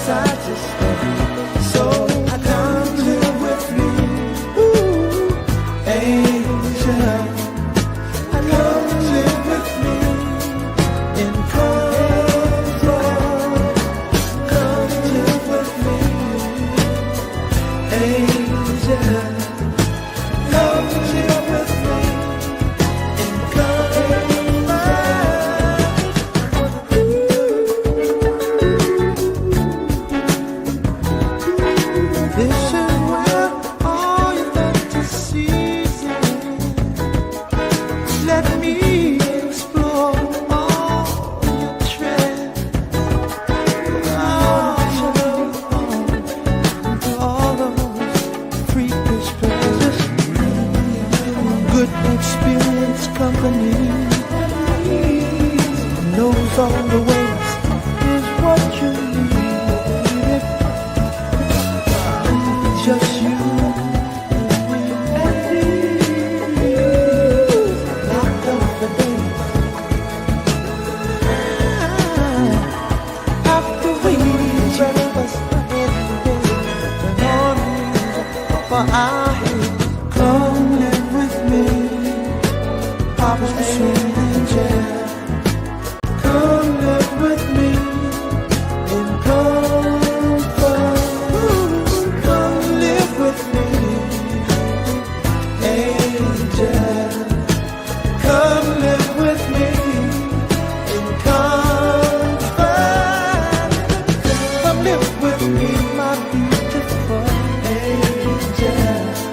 decide to stay. So come live with me, ooh, angel. Come live with me in comfort. Come live with me, angel. Come live with me in comfort. This is where all your fantasies end. Let me explore all your trends. All those freakish pleasures. Good experience company knows all the ways is what you need. Just you and me. Locked up the days after we breakfast in the morning for our head. Come live with me, Papa's sweet angel. Come live with me in comfort. Come live with me, angel. Come live with me in comfort. Come live with me, my beautiful angel.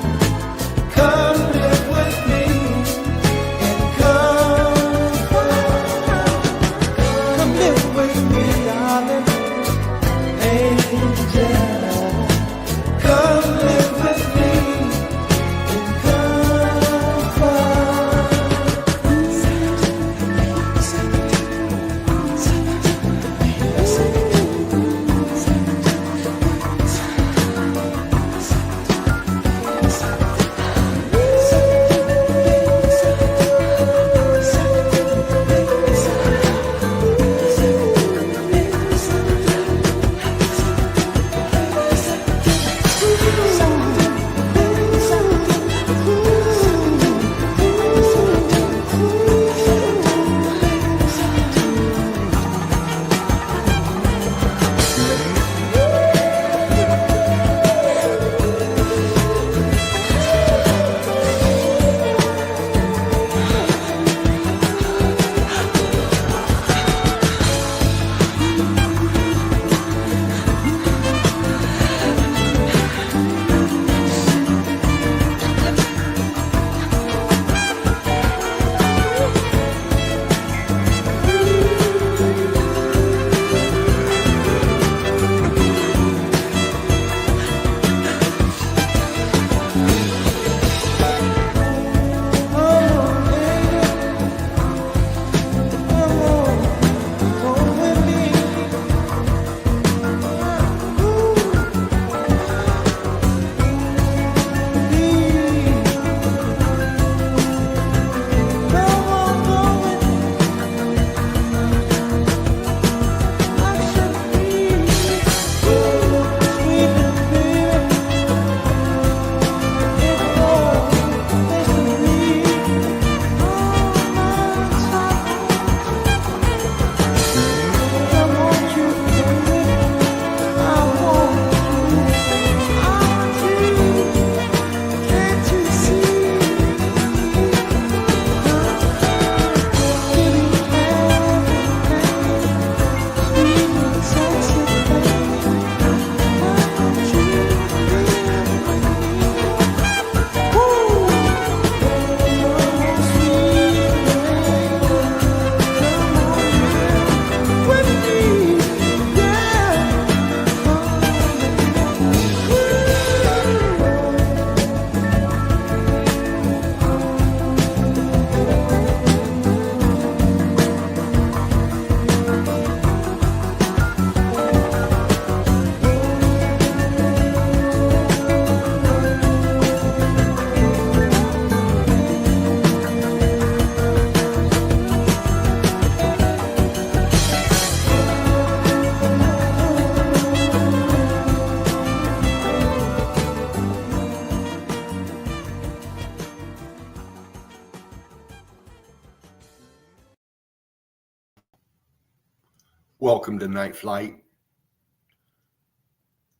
Welcome to Night Flight.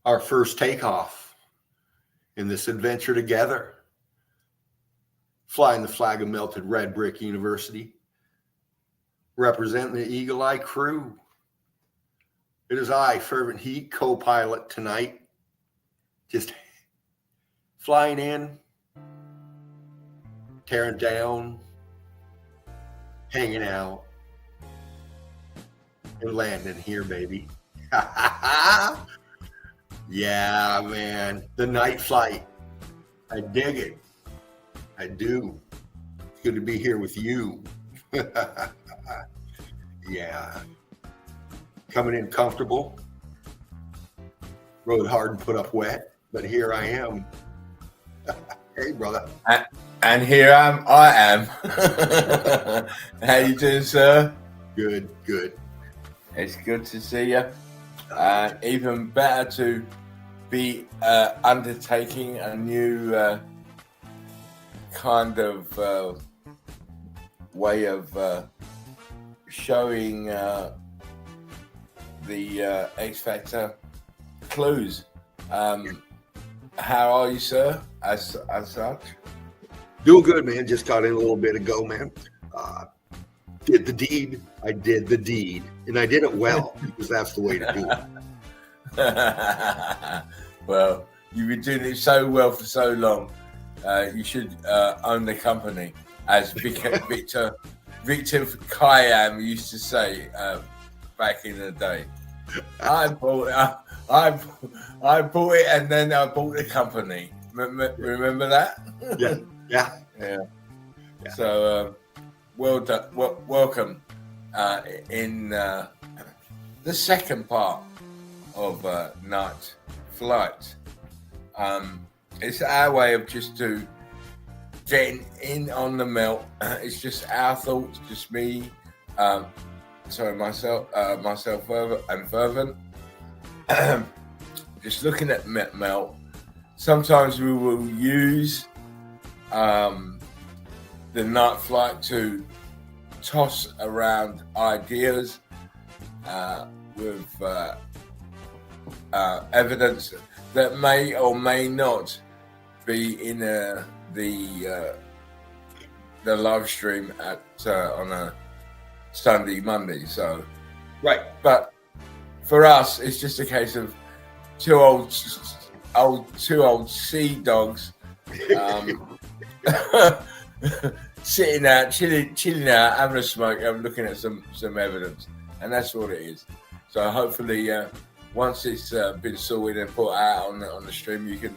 Our first takeoff in this adventure together. Flying the flag of Melted Red Brick University. Representing the Eagle Eye crew. It is I, Fervent Heat, co-pilot tonight. Just flying in, tearing down, hanging out, and landing here, baby. Yeah, man. The Night Flight. I dig it. I do. It's good to be here with you. Yeah. Coming in comfortable. Rode hard and put up wet, but here I am. Hey, brother. And here I am. How you doing, sir? Good, good. It's good to see you. Even better to be undertaking a new kind of way of showing the X Factor clues. How are you, sir? As such, Doing good, man. Just got in a little bit ago, man. Did the deed. I did the deed, and I did it well because that's the way to do it. Well, you've been doing it so well for so long. You should own the company, as Victor Khayyam used to say back in the day. I bought it, and then I bought the company. Remember that? Yeah. So, well done. Welcome in the second part of Night Flight. It's our way of just to getting in on the melt. It's just our thoughts, just me. Myself and Fervent. Just looking at melt. Sometimes we will use the Night Flight to toss around ideas with evidence that may or may not be in the live stream at on a Sunday, Monday. So, Right. But for us, it's just a case of two old sea dogs sitting out, chilling out, having a smoke, looking at some evidence, and that's what it is. So hopefully, once it's been sorted and put out on the stream, you can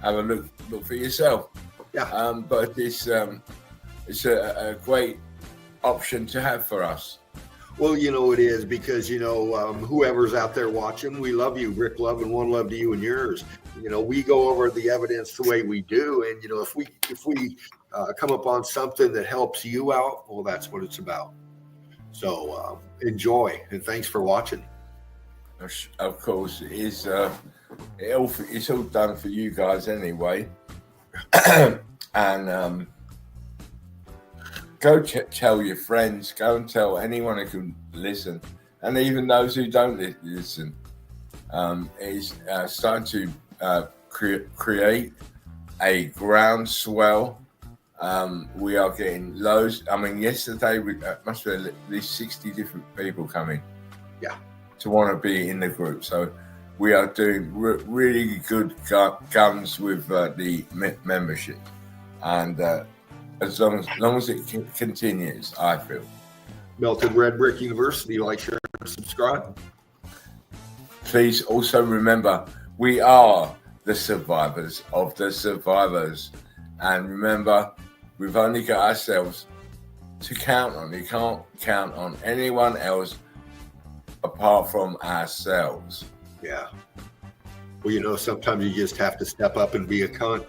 have a look for yourself. Yeah. But it's a great option to have for us. Well, you know it is because whoever's out there watching, we love you, Rick Love, and one love to you and yours. We go over the evidence the way we do, and if we come upon something that helps you out, well, that's what it's about. So enjoy, and thanks for watching. Of course, it is. It's all done for you guys anyway, and go tell your friends. Go and tell anyone who can listen, and even those who don't listen. It's starting to create a groundswell. We are getting loads. I mean, yesterday we must have at least 60 different people coming. Yeah. To want to be in the group. So we are doing really good guns with the membership, and as long as it continues, I feel. Melted Red Brick University, like, share, and subscribe. Please also remember, we are the survivors of the survivors, and remember, we've only got ourselves to count on. You can't count on anyone else apart from ourselves. Yeah. Well, sometimes you just have to step up and be a cunt.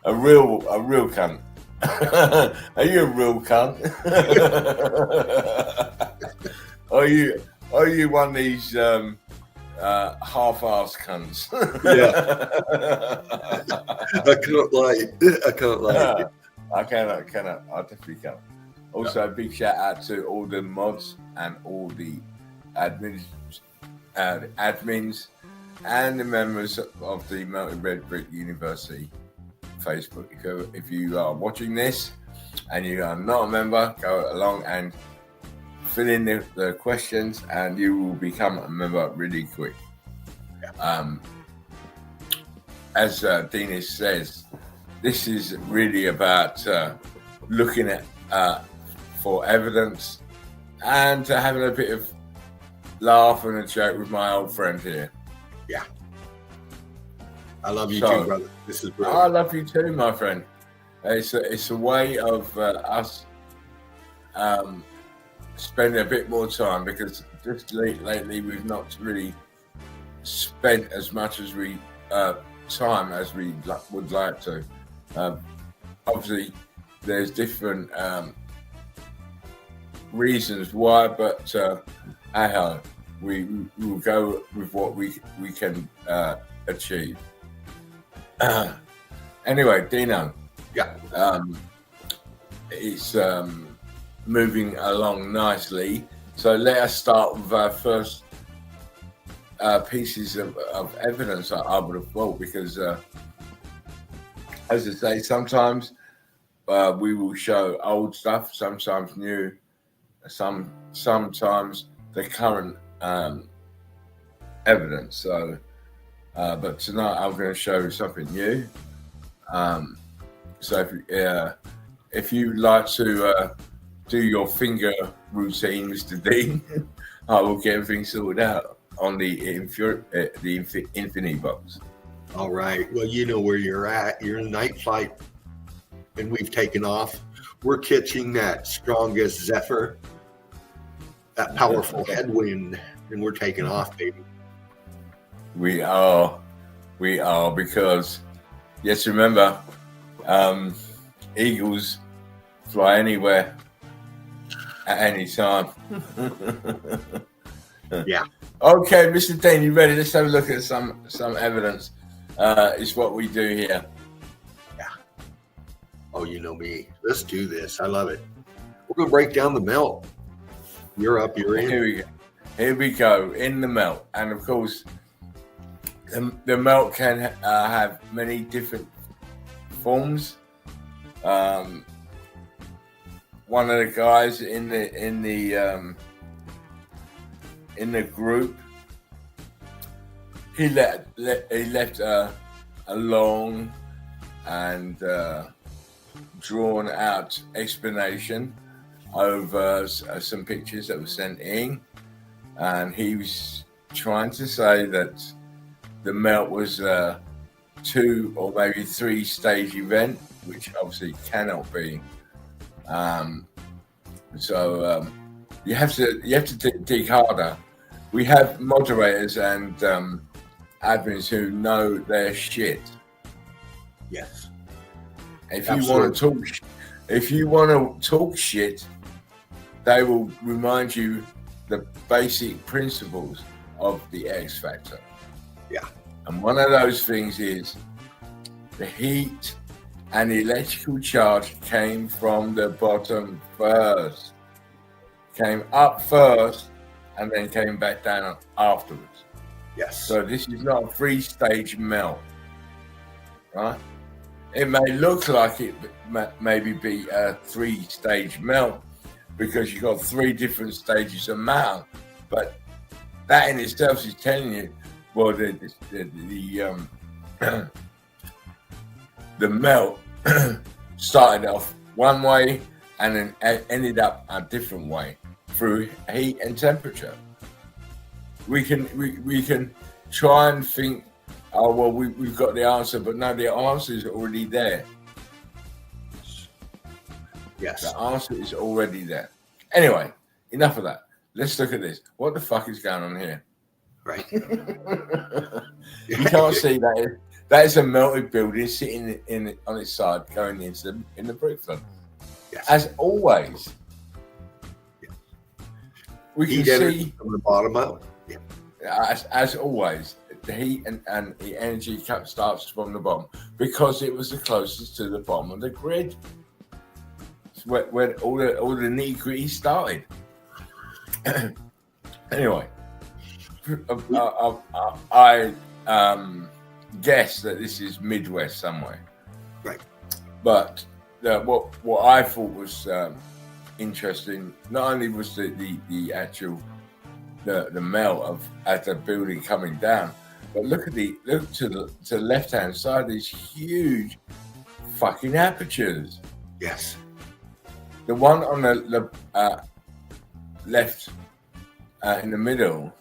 a real cunt. Are you a real cunt? Are you one of these half-assed cunts? Yeah. I can't lie. I cannot. I definitely can't. Also, a big shout out to all the mods and all the admins and the members of the Melted Red Brick University Facebook. If you are watching this and you are not a member, go along and fill in the questions and you will become a member really quick. As Dinesh says, this is really about looking at for evidence and having a bit of laugh and a joke with my old friend here. Yeah. I love you too, brother. This is brilliant. I love you too, my friend. It's a way of us spending a bit more time, because just lately we've not really spent as much as we time as we would like to. Obviously, there's different reasons why, but we will go with what we can achieve. Anyway, Dino. Yeah. It's moving along nicely. So let us start with our first pieces of evidence, I would have thought, because as I say, sometimes we will show old stuff, sometimes new, sometimes the current evidence. So, but tonight I'm going to show you something new. So if you'd like to do your finger routine, Mr. Dean, I will get everything sorted out on the Infinity box. All right. Well, you know where you're at. You're in night flight, and we've taken off. We're catching that strongest zephyr, that powerful headwind, and we're taking off, baby. We are, because, yes, remember, eagles fly anywhere at any time. Yeah. Okay, Mr. Dean, you ready? Let's have a look at some evidence. Is what we do here. Yeah. Oh, you know me. Let's do this. I love it. We're going to break down the melt. You're up, you're in. Here we go, in the melt. And of course, the melt can have many different forms. One of the guys in the group, he left a long and drawn out explanation over some pictures that were sent in, and he was trying to say that the melt was a 2 or maybe 3 stage event, which obviously cannot be. So you have to dig harder. We have moderators and admins who know their shit. Yes. If you want to talk shit, they will remind you the basic principles of the X factor. Yeah. And one of those things is the heat and electrical charge came from the bottom first, came up first, and then came back down afterwards. Yes. So this is not a 3-stage melt, right? It may look like it maybe be a 3-stage melt because you've got 3 different stages of matter, but that in itself is telling you, well, the melt started off one way and then ended up a different way through heat and temperature. We can try and think, oh well, we've got the answer, but no, the answer is already there. Yes, the answer is already there. Anyway, enough of that. Let's look at this. What the fuck is going on here? Right. You can't see that. That is a melted building sitting on its side, going into the brick flood. Yes. As always. Yes. We heat can see from the bottom up. Yeah. As always, the heat and the energy starts from the bottom because it was the closest to the bottom of the grid. It's where all the nitty-gritty started. Anyway, I guess that this is Midwest somewhere. Right. But what I thought was interesting, not only was the actual the melt at the building coming down, but look to the left hand side, these huge fucking apertures. Yes. The one on the left in the middle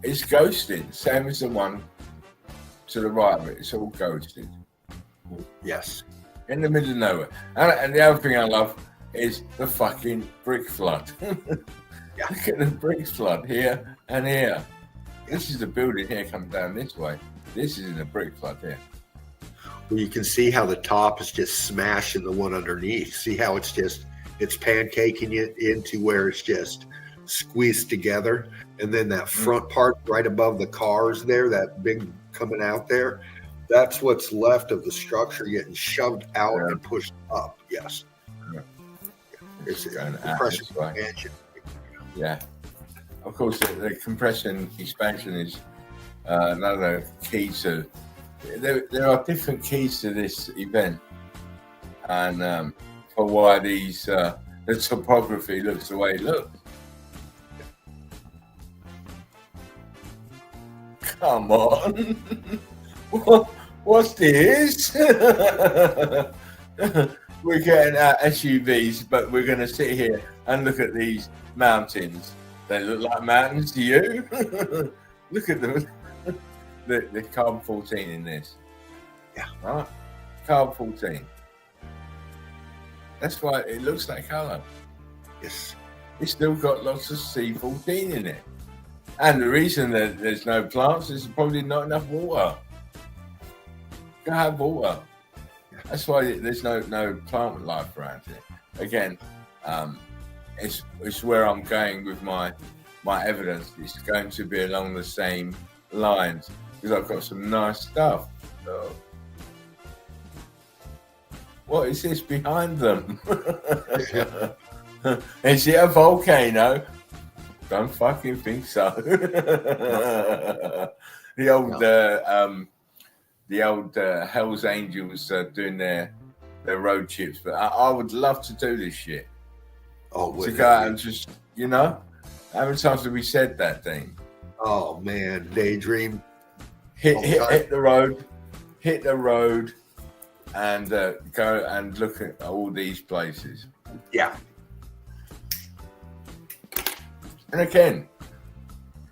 is ghosted, same as the one to the right of it. It's all ghosted. Yes. In the middle of nowhere. And the other thing I love is the fucking brick flood. Yeah. Look at the brick flood here and here. This is the building here coming down this way. This is in the brick flood here. Well, you can see how the top is just smashing the one underneath. See how it's pancaking it into where it's just squeezed together. And then that front part right above the cars there, that big coming out there, that's what's left of the structure getting shoved out and pushed up. Yes. Yeah. It's going compression expansion. Yeah. Of course, the compression expansion is another key to. There are different keys to this event, and for why the topography looks the way it looks. Come on, what's this? We're getting our SUVs, but we're going to sit here and look at these mountains. They look like mountains to you. Look at them. The carbon 14 in this. Yeah. Right? Carbon 14. That's why it looks like colour. Yes. It's still got lots of C14 in it. And the reason that there's no plants is probably not enough water. You gotta have water. That's why there's no plant life around here. Again, it's where I'm going with my evidence. It's going to be along the same lines because I've got some nice stuff. So, what is this behind them? Is it a volcano? Don't fucking think so. The old Hell's Angels doing their road trips, but I would love to do this shit. Oh, to go out and just, how many times have we said that thing? Oh man, daydream. Hit the road, and go and look at all these places. Yeah. And again,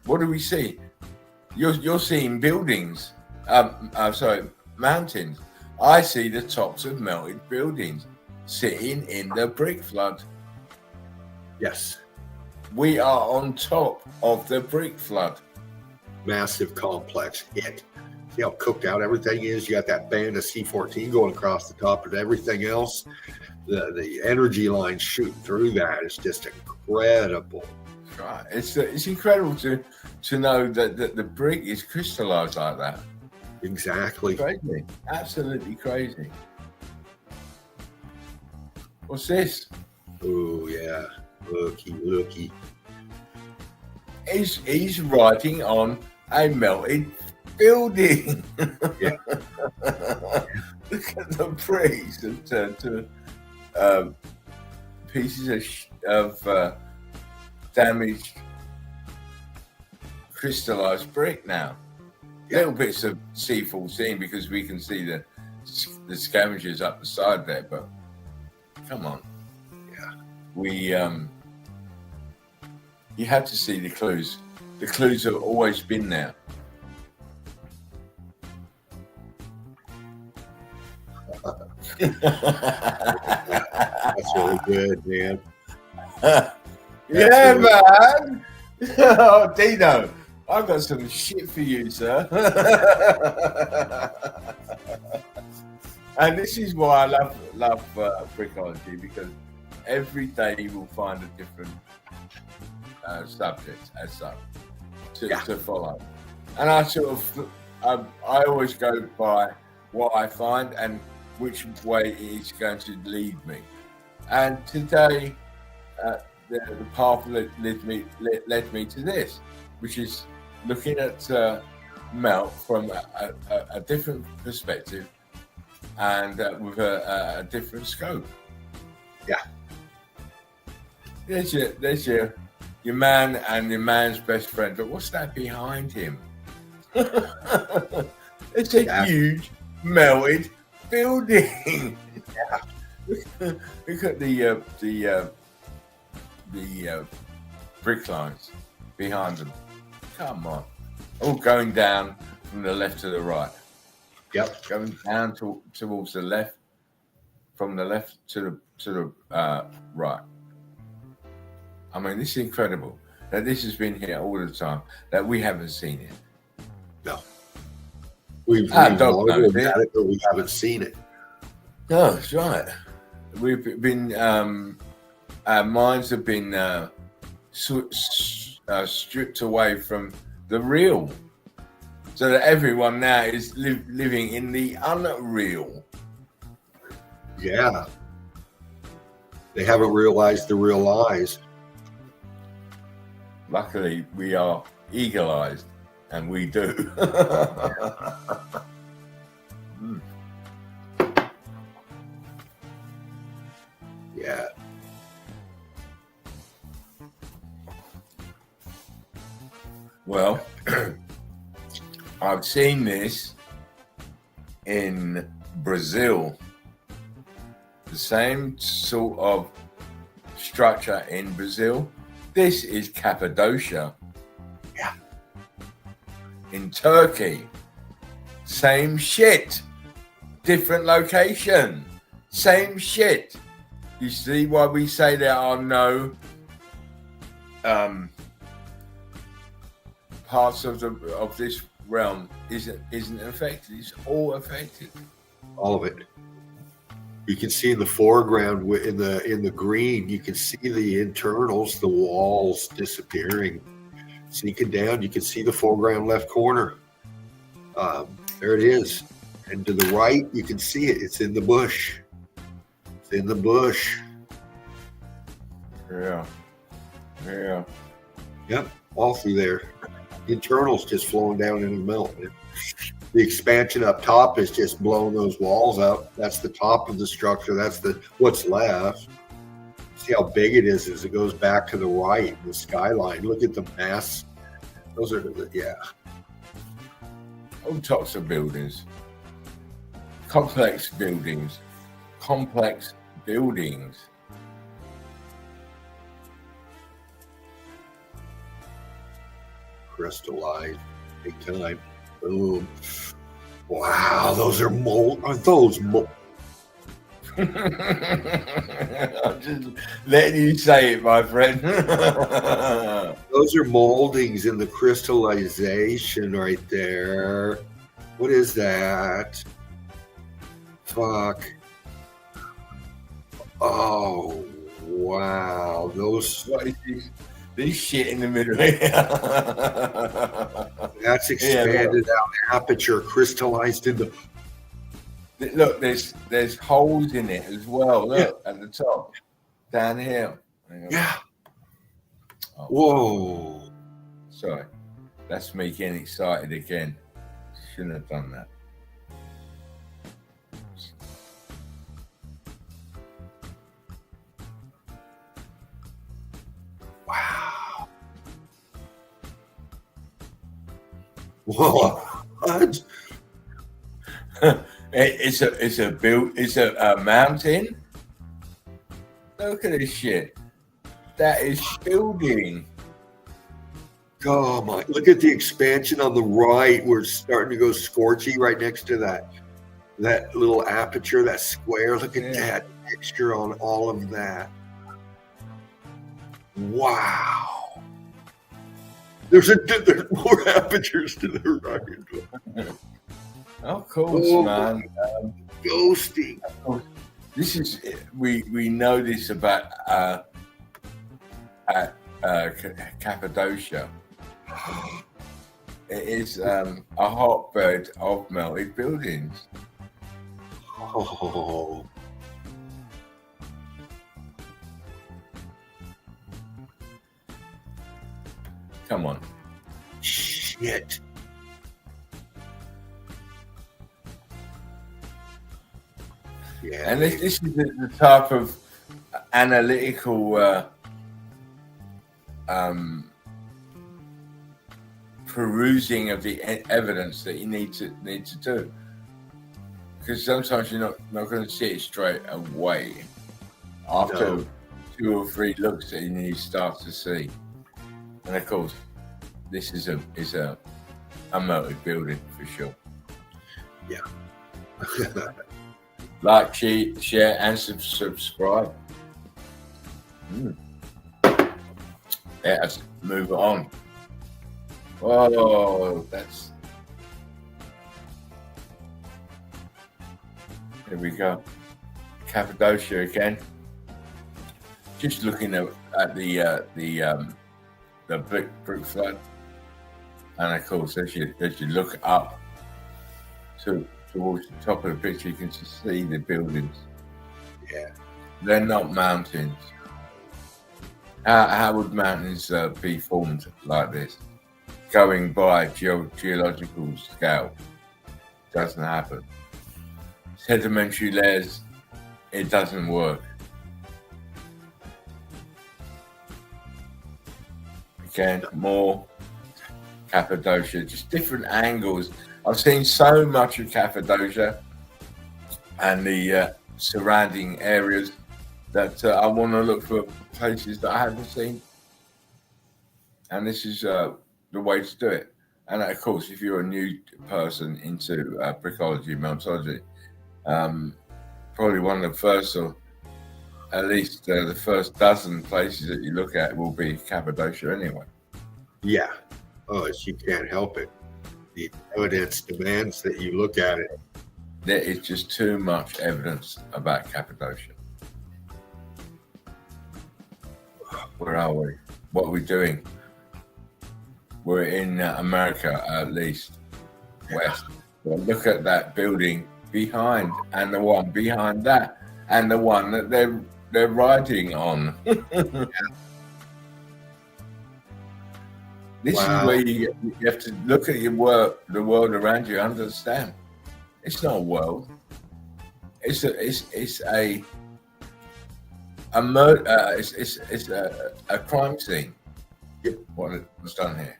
what do we see? You're seeing buildings. Mountains. I see the tops of melted buildings sitting in the brick flood. Yes. We are on top of the brick flood. Massive complex hit. See how cooked out everything is? You got that band of C14 going across the top and everything else. The energy lines shooting through that is just incredible. Right. It's incredible to know that the brick is crystallized like that. Exactly. Crazy. Absolutely crazy. What's this? Oh yeah. Looky. He's writing on a melted building. Yeah. Look at the bricks and turned to pieces of damaged crystallized brick now. Yeah. Little bits of C14 because we can see the scavengers up the side there, but come on. Yeah. We you had to see the clues. The clues have always been there. That's really good, man. Yeah, man. Oh, Dino, I've got some shit for you, sir. And this is why I love BRICKOLOGY, because every day you will find a different subject as such to follow. And I I always go by what I find and which way it's going to lead me. And today, the path led me to this, which is looking at melt from a different perspective and with a different scope. Yeah. There's your man and your man's best friend, but what's that behind him? It's a huge melted building. Yeah. Look at the brick lines behind them. Come on, all going down from the left to the right. Yep. Going down towards the left, from the left to the right. I mean, this is incredible that this has been here all the time, that we haven't seen it. No. We've known about it, but we haven't seen it. No, that's right. We've been, our minds have been stripped away from the real, so that everyone now is living in the unreal. Yeah. They haven't realized the real lies. Luckily, we are eagle-eyed, and we do. Yeah. Well, I've seen this in Brazil. The same sort of structure in Brazil. This is Cappadocia. Yeah. In Turkey. Same shit. Different location. Same shit. You see why we say there are no parts of this realm isn't affected. It's all affected. All of it. You can see in the foreground, in the green, you can see the internals, the walls disappearing, sinking down. You can see the foreground left corner. There it is. And to the right, you can see it. It's in the bush. It's in the bush. Yeah. Yeah. Yep. All through there. The internals just flowing down into the melt. The expansion up top is just blowing those walls out. That's the top of the structure. That's what's left. See how big it is as it goes back to the right, the skyline. Look at the mass. Those are All types of buildings. Complex buildings. Complex buildings. Crystallized big time. Boom. Wow, those are mold. Are those mold? I'm just letting you say it, my friend. Those are moldings in the crystallization right there. What is that? Fuck. Oh, wow. Those. What is this shit in the middle? That's expanded out aperture, crystallized in the. Look, there's holes in it as well. Look at the top, down here. Yeah. Oh, whoa. Sorry, that's me getting excited again. Shouldn't have done that. Wow. Whoa. What? It's a mountain. Look at this shit. That is building. Oh my! Look at the expansion on the right. We're starting to go scorchy right next to that little aperture, that square. Look at that texture on all of that. Wow! There's more apertures to the right. Of course, man. Ghosting. This is we know this about Cappadocia. It is a hotbed of melted buildings. Oh. Come on. Shit. Yeah. And this is the type of analytical perusing of the evidence that you need to do, because sometimes you're not going to see it straight away. After 2 or 3 looks, and you start to see. And of course, this is a melted building for sure. Yeah. Like, share, and subscribe. Let's move on. Oh, that's. Here we go. Cappadocia again. Just looking at the brick flood, and of course, as you look up towards the top of the picture, you can just see the buildings. Yeah, they're not mountains. How would mountains be formed like this? Going by geological scale, doesn't happen. Sedimentary layers, it doesn't work. Again, more Cappadocia, just different angles. I've seen so much of Cappadocia and the surrounding areas that I want to look for places that I haven't seen. And this is the way to do it. And of course, if you're a new person into brickology, meltology, probably one of the first, or at least the first dozen places that you look at will be Cappadocia anyway. Yeah. Oh, you can't help it. The evidence demands that you look at it. There is just too much evidence about Cappadocia. Where are we? What are we doing? We're in America, at least west. Well, look at that building behind, and the one behind that, and the one that they're riding on. This is where you have to look at the world around you, and understand it's not a world. It's a murder. It's a crime scene. Yep. What was done here?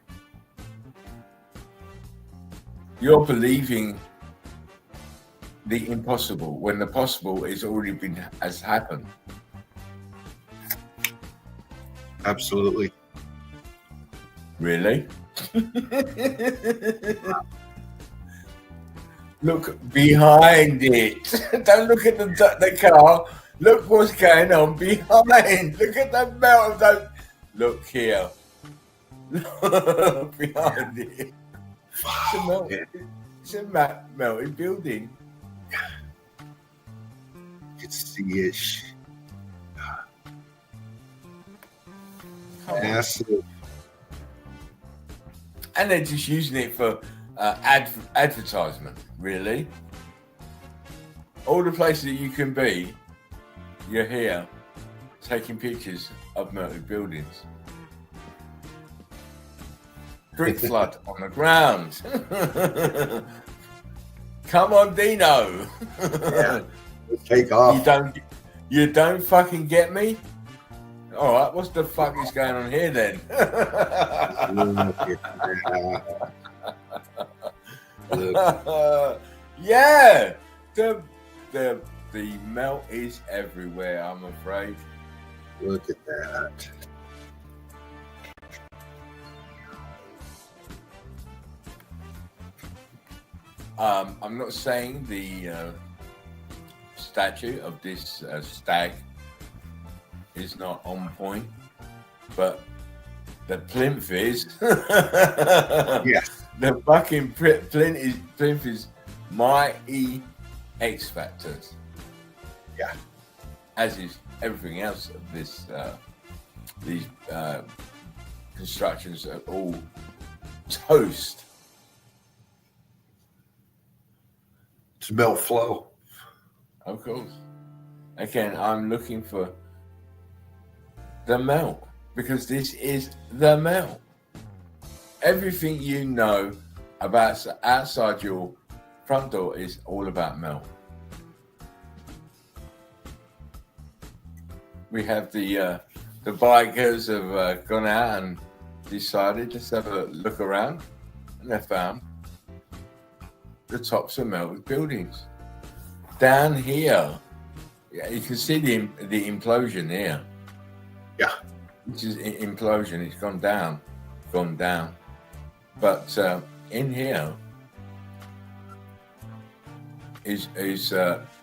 You're believing the impossible when the possible has happened. Absolutely. Really? Look behind it. Don't look at the car. Look what's going on behind. Look at the melt of those. Look here. Look behind it. It's a melted building. You can see it. Massive. And they're just using it for advertisement, really. All the places that you can be, you're here taking pictures of melted buildings. Brick flood on the ground. Come on, Dino. Yeah. Take off. You don't fucking get me? All right, what's the fuck is going on here then? Yeah, the melt is everywhere, I'm afraid. Look at that. I'm not saying the statue of this stag is not on point, but the plinth is. Yes. The fucking plinth is my X factors. Yeah. As is everything else of this. These constructions are all toast. It's melt flow. Of course. Again, I'm looking for the melt, because this is the melt. everything you know about outside your front door is all about melt. We have the bikers have gone out and decided let's have a look around, and they found the tops of melted buildings. Down here, you can see the implosion here. Yeah. Which is implosion. It's gone down. But in here is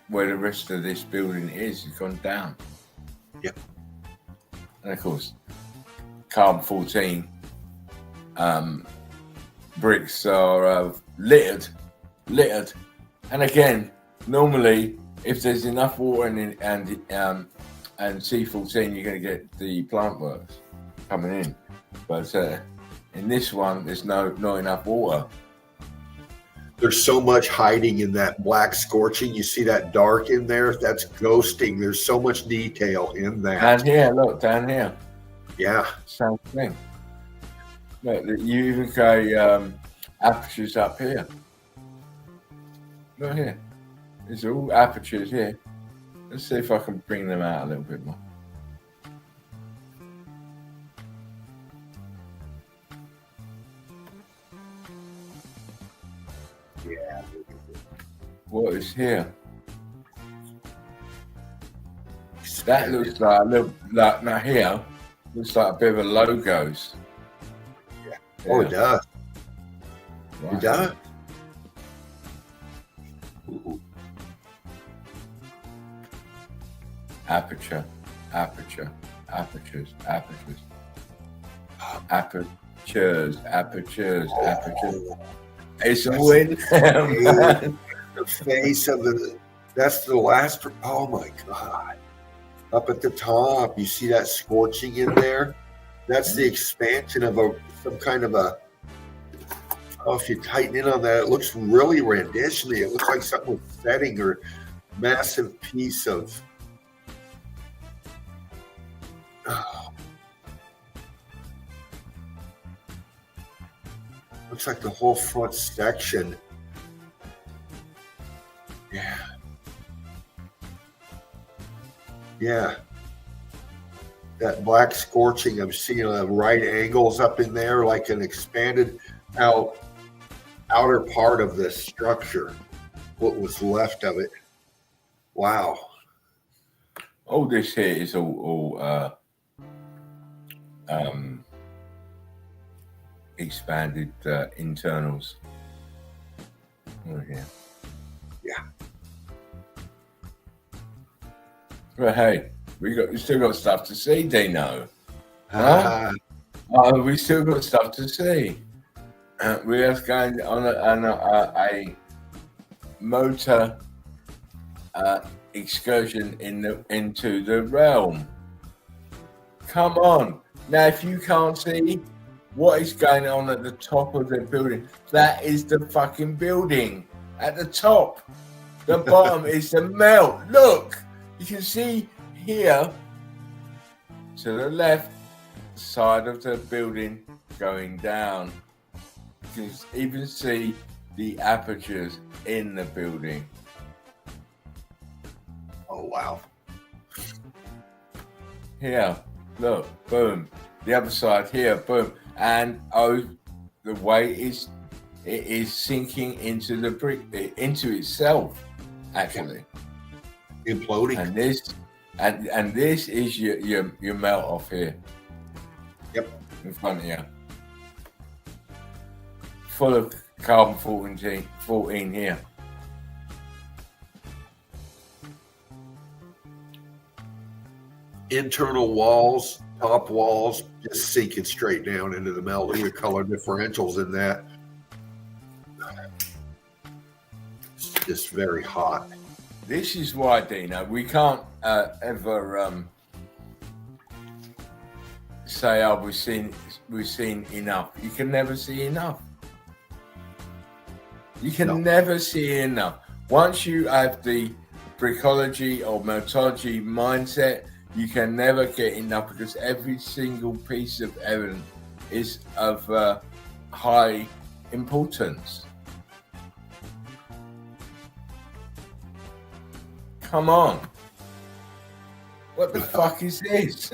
where the rest of this building is. It's gone down. Yeah. And of course, carbon 14 bricks are littered. And again, normally, if there's enough water and C14, you're going to get the plant works coming in. But in this one, there's not enough water. There's so much hiding in that black scorching. You see that dark in there? That's ghosting. There's so much detail in that. Down here, look, down here. Yeah. Same thing. Look, you even go apertures up here. Look here. There's all apertures here. Let's see if I can bring them out a little bit more. Yeah. What is here? That looks like a little, like now here, looks like a bit of a logos. Yeah. Oh, it does. Right. It does. Ooh. Apertures. It's a win. The face of that's the last, oh my God. Up at the top, you see that scorching in there? That's the expansion of some kind of a, oh, if you tighten in on that, it looks really rendition-y. It looks like something with setting or massive piece of, oh. Looks like the whole front section. Yeah. Yeah. That black scorching, I'm seeing right angles up in there, like an expanded outer part of the structure, what was left of it. Wow. All this here is all expanded internals. Oh, yeah. Yeah. But hey, we still got stuff to see, Dino. We still got stuff to see. We are going on a motor excursion into the realm. Come on. Now, if you can't see what is going on at the top of the building, that is the fucking building at the top. The bottom is the melt. Look, you can see here to the left side of the building going down. You can even see the apertures in the building. Oh, wow. Here, look, boom. The other side here, boom. And the way it is sinking into the brick, into itself, actually. Imploding. And this is your melt off here. Yep. In front of you. Full of carbon 14 here. Internal walls, top walls, just sinking straight down into the melt. Look at the color differentials in that. It's just very hot. This is why, Dino, we can't ever say, "Oh, we've seen enough." You can never see enough. You can never see enough. Once you have the brickology or metallurgy mindset, you can never get enough, because every single piece of evidence is of high importance. Come on. What the fuck is this?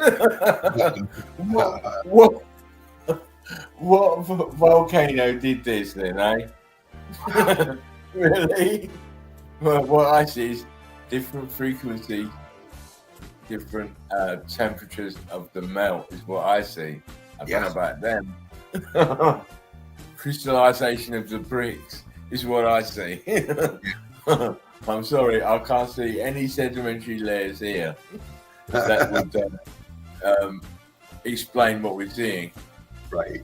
what volcano did this then, eh? Really? Well, what I see is different frequency, different temperatures of the melt is what I see. I don't know about them. Crystallization of the bricks is what I see. I'm sorry, I can't see any sedimentary layers here that would explain what we're seeing. Right.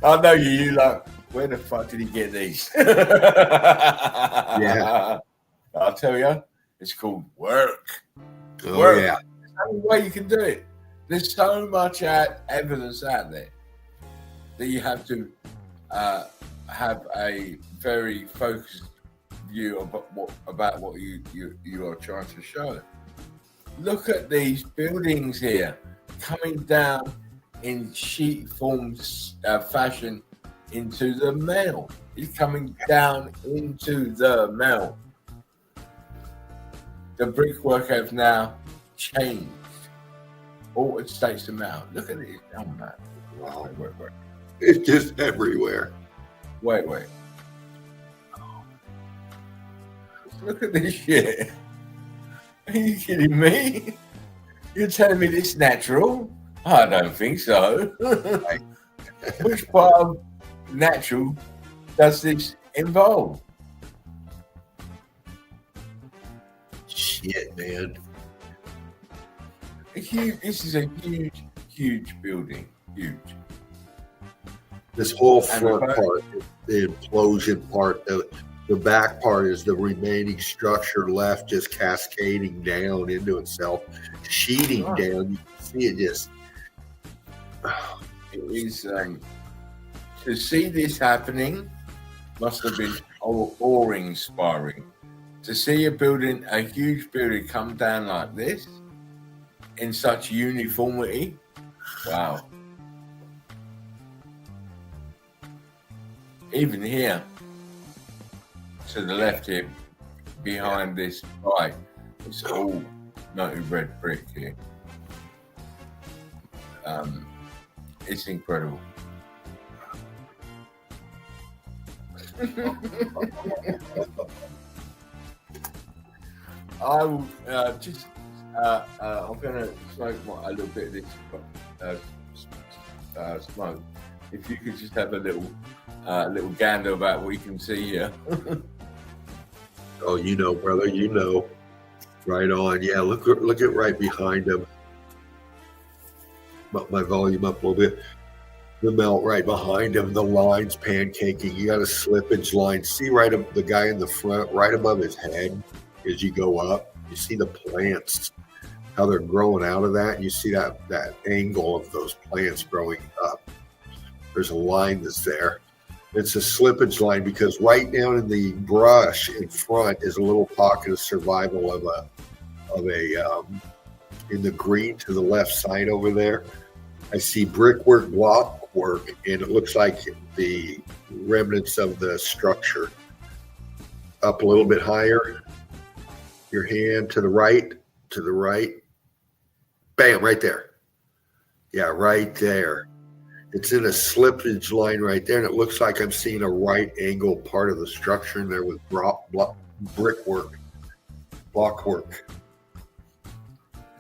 I know you like, where the fuck did he get these? Yeah. I'll tell you, it's called work. Oh, work. yeah. There's no way you can do it. There's so much evidence out there that you have to have a very focused view about what you are trying to show. Look at these buildings here coming down in sheet form fashion into the melt. It's coming down into the melt. The brickwork has now changed. Altered states of melt. Look at it. Oh man. Wow. Wait. It's just everywhere. Wait. Look at this shit. Are you kidding me? You're telling me this natural? I don't think so. Which part of natural does this involve? Shit, man. This is a huge building. Huge. This whole front part, the implosion part, the back part is the remaining structure left, just cascading down into itself, sheeting down. You can see it just. It is to see this happening must have been awe-inspiring. To see a huge building come down like this in such uniformity, wow. Even here, to the left here, behind this pipe, it's all melted red brick here. It's incredible. I will I'm going to smoke a little bit of this smoke. If you could just have a little gander about what you can see here. Oh, you know, brother, you know. Right on. Yeah, look at right behind him. My volume up a little bit. The melt right behind him, the lines pancaking. You got a slippage line. See right up the guy in the front, right above his head as you go up. You see the plants, how they're growing out of that. You see that angle of those plants growing up. There's a line that's there. It's a slippage line because right down in the brush in front is a little pocket of survival of a in the green to the left side over there. I see brickwork, block work, and it looks like the remnants of the structure. Up a little bit higher. Your hand to the right. Bam, right there. Yeah, right there. It's in a slippage line right there, and it looks like I'm seeing a right angle part of the structure in there with brickwork, block work.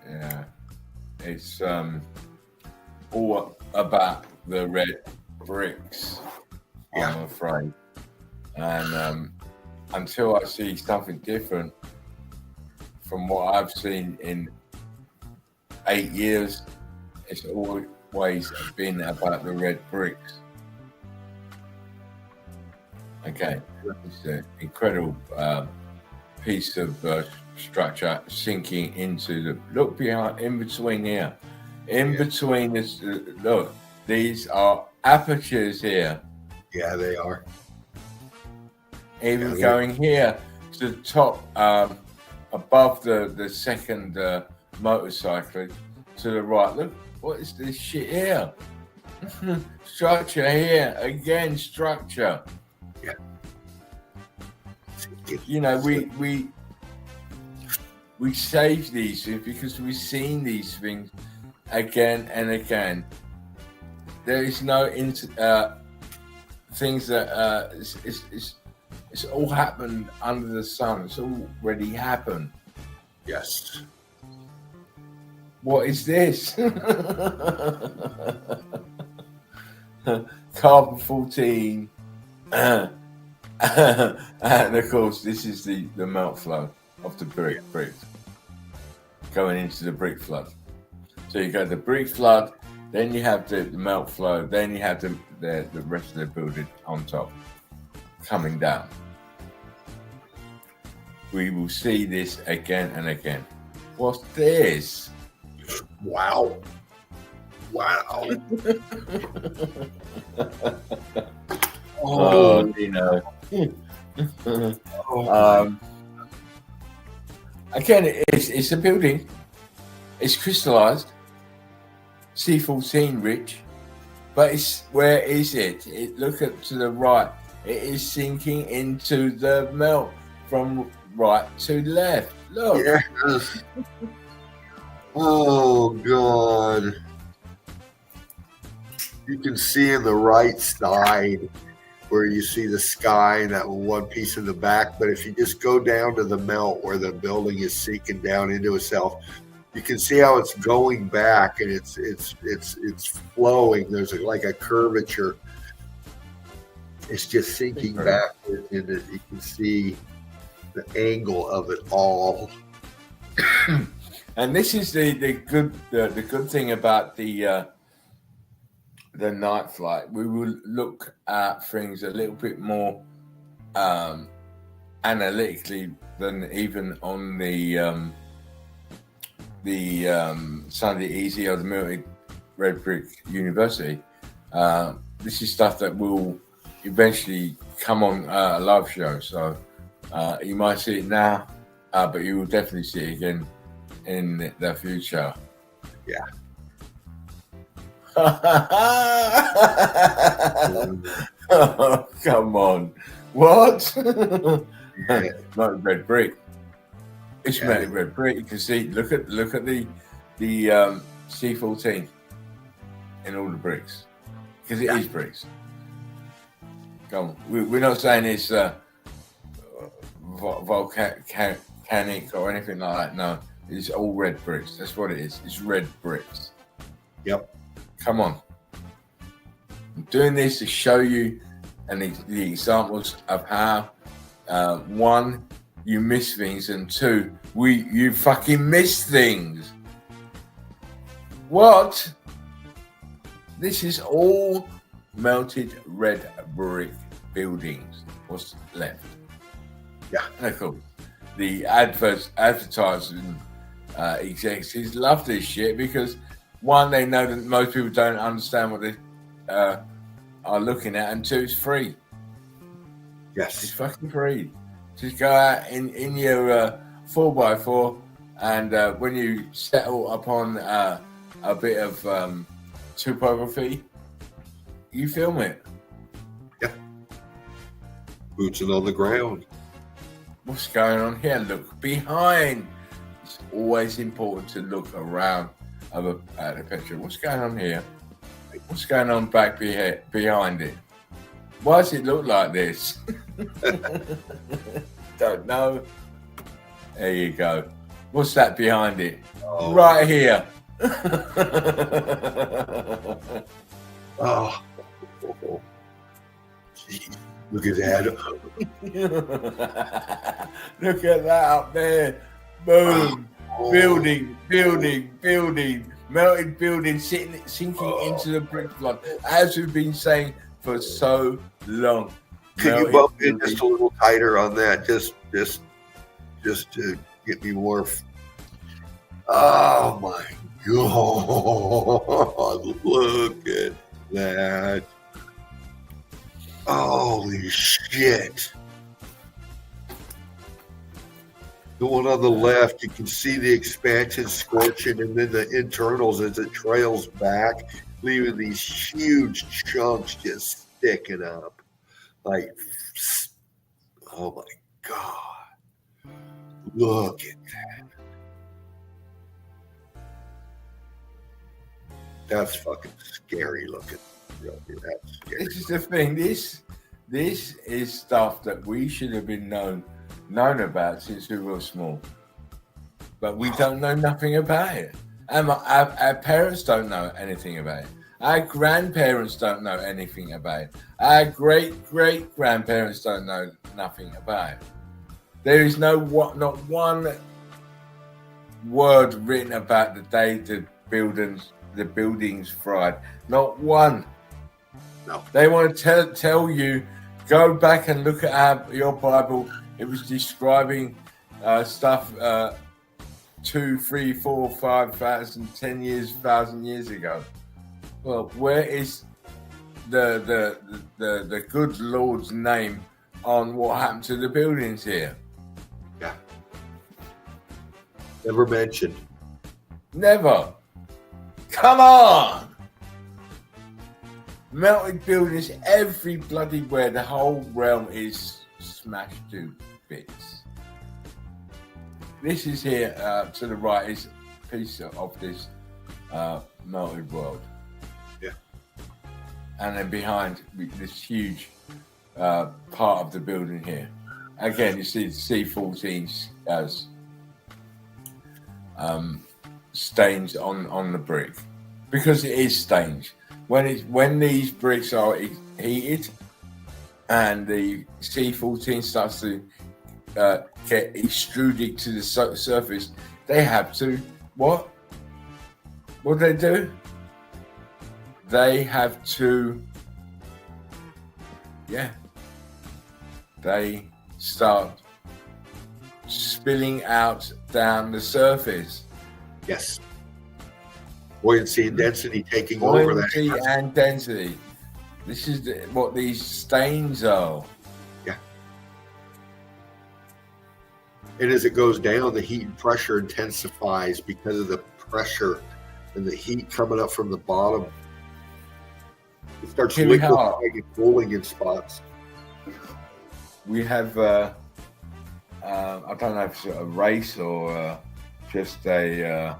Yeah, it's all about the red bricks, I'm afraid. And until I see something different from what I've seen in 8 years, it's always been about the red bricks. Okay, it's an incredible piece of structure sinking into the look behind, in between here, between this. Look, these are apertures here. Yeah, they are. Even going here to the top above the second motorcycle to the right. Look, what is this shit here? Structure here again. Structure. Yeah. You know, we save these things because we've seen these things again and again. There is no things that it's all happened under the sun. It's already happened. Yes. What is this? Carbon 14. And of course, this is the melt flow of the bricks going into the brick flood. So you got the brick flood, then you have the melt flow, then you have the rest of the building on top coming down. We will see this again and again. What's this? Wow. Wow. Oh, you know. Again, it's a building. It's crystallized. C14 rich. But where is it? Look to the right. It is sinking into the melt from right to left. Look. Yes. Oh, God. You can see in the right side where you see the sky and that one piece in the back. But if you just go down to the melt where the building is sinking down into itself, you can see how it's going back and it's flowing. There's like a curvature. It's just sinking backwards, and you can see the angle of it all. And this is the good thing about the night flight. We will look at things a little bit more analytically than even on the Sunday Easy or the Melted Red Brick University. This is stuff that will eventually come on a live show. So you might see it now, but you will definitely see it again in the future. Yeah. Oh, come on. What? Not red brick. It's melted red brick. You can see, look at the C14 in all the bricks. Because it is bricks. Come on. We're not saying it's volcanic or anything like that. No, it's all red bricks. That's what it is. It's red bricks. Yep. Come on. I'm doing this to show you the examples of how one, you miss things, and two, you fucking miss things. What? This is all melted red brick buildings. What's left? Yeah. And of course, the advertising executives love this shit because one, they know that most people don't understand what they are looking at, and two, it's free. Yes. It's fucking free. Just go out in your 4x4, and when you settle upon a bit of topography, you film it. Yeah. Boots on the ground. What's going on here? Look behind. It's always important to look around at the picture. What's going on here? What's going on back behind it? Why does it look like this? Don't know. There you go. What's that behind it? Oh. Right here. Oh. Jeez. Look at that. Look at that up there. Boom. Oh. Building. Melted building sinking into the brick flood. As we've been saying for so long. Could you bump in just a little tighter on that? Just to get me more. Oh my God. Look at that. Holy shit. The one on the left, you can see the expansion scorching, and then the internals as it trails back, leaving these huge chunks just sticking up. Like, oh my God. Look at that. That's fucking scary looking. That's scary. This is the thing. This is stuff that we should have been known about since we were small, but we don't know nothing about it. And our parents don't know anything about it. Our grandparents don't know anything about it. Our great grandparents don't know nothing about it. There is not one word written about the day the buildings fried. Not one. No. They want to tell you, go back and look at your Bible. It was describing stuff 2, 3, 4, 5,000, 10 years, 1,000 years ago. Well, where is the good Lord's name on what happened to the buildings here? Yeah. Never mentioned. Never. Come on. Melted buildings every bloody where. The whole realm is smashed to bits. This is here to the right is a piece of this melted world. Yeah. And then behind this huge part of the building here. Again, you see the C-14 as stains on the brick, because it is stains. When these bricks are heated and the C-14 starts to get extruded to the surface, they have to what? What do they do? They have to, they start spilling out down the surface. Yes. Buoyancy and density taking over that. Buoyancy and density. This is what these stains are. Yeah. And as it goes down, the heat and pressure intensifies because of the pressure and the heat coming up from the bottom. It starts liquefying and cooling in spots. We have, I don't know if it's a race or just a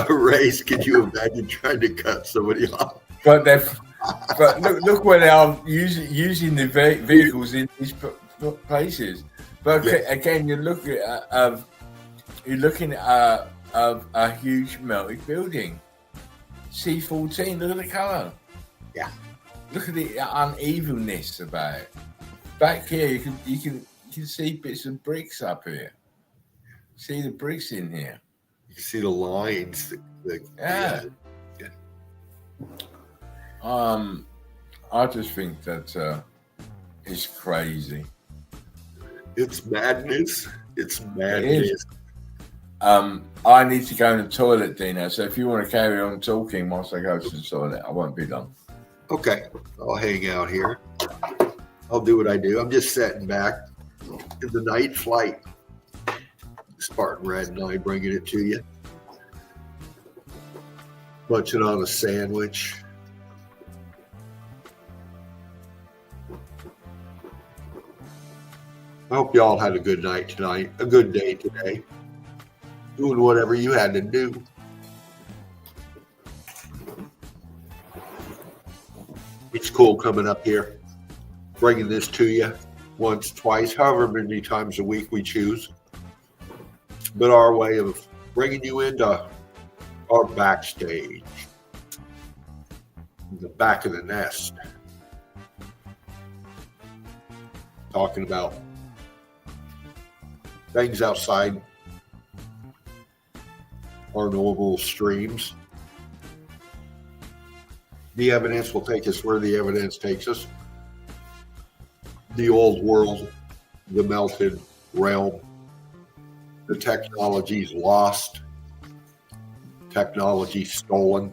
race. Can you imagine trying to cut somebody off? But look where they are using the vehicles in these places. But again, you're looking at a huge melted building. C-14. Look at the colour. Yeah. Look at the unevenness about it. Back here, you can see bits of bricks up here. See the bricks in here. You see the lines. I just think that it's crazy. It's madness. It's madness. I need to go to the toilet, Dino. So if you want to carry on talking whilst I go to the toilet, I won't be long. Okay, I'll hang out here. I'll do what I do. I'm just sitting back in the night flight. Spartan Red and I bringing it to you. Munching on a sandwich. I hope y'all had a good night tonight, a good day today. Doing whatever you had to do. It's cool coming up here, bringing this to you once, twice, however many times a week we choose. But our way of bringing you into our backstage, the back of the nest, talking about things outside our knowable streams. The evidence will take us where the evidence takes us. The old world, the melted realm, the technology's lost, technology stolen,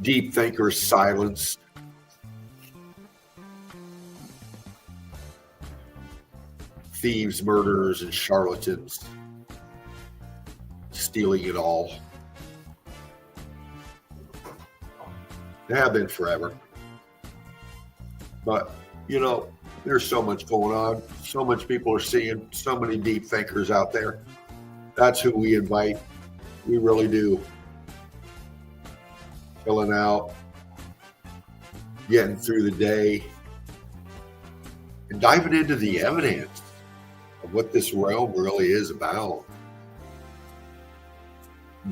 deep thinkers silenced. thieves, murderers, and charlatans stealing it all. They have been forever. But, you know, there's so much going on. So much people are seeing, so many deep thinkers out there. That's who we invite. We really do. Filling out, getting through the day, and diving into the evidence of what this realm really is about.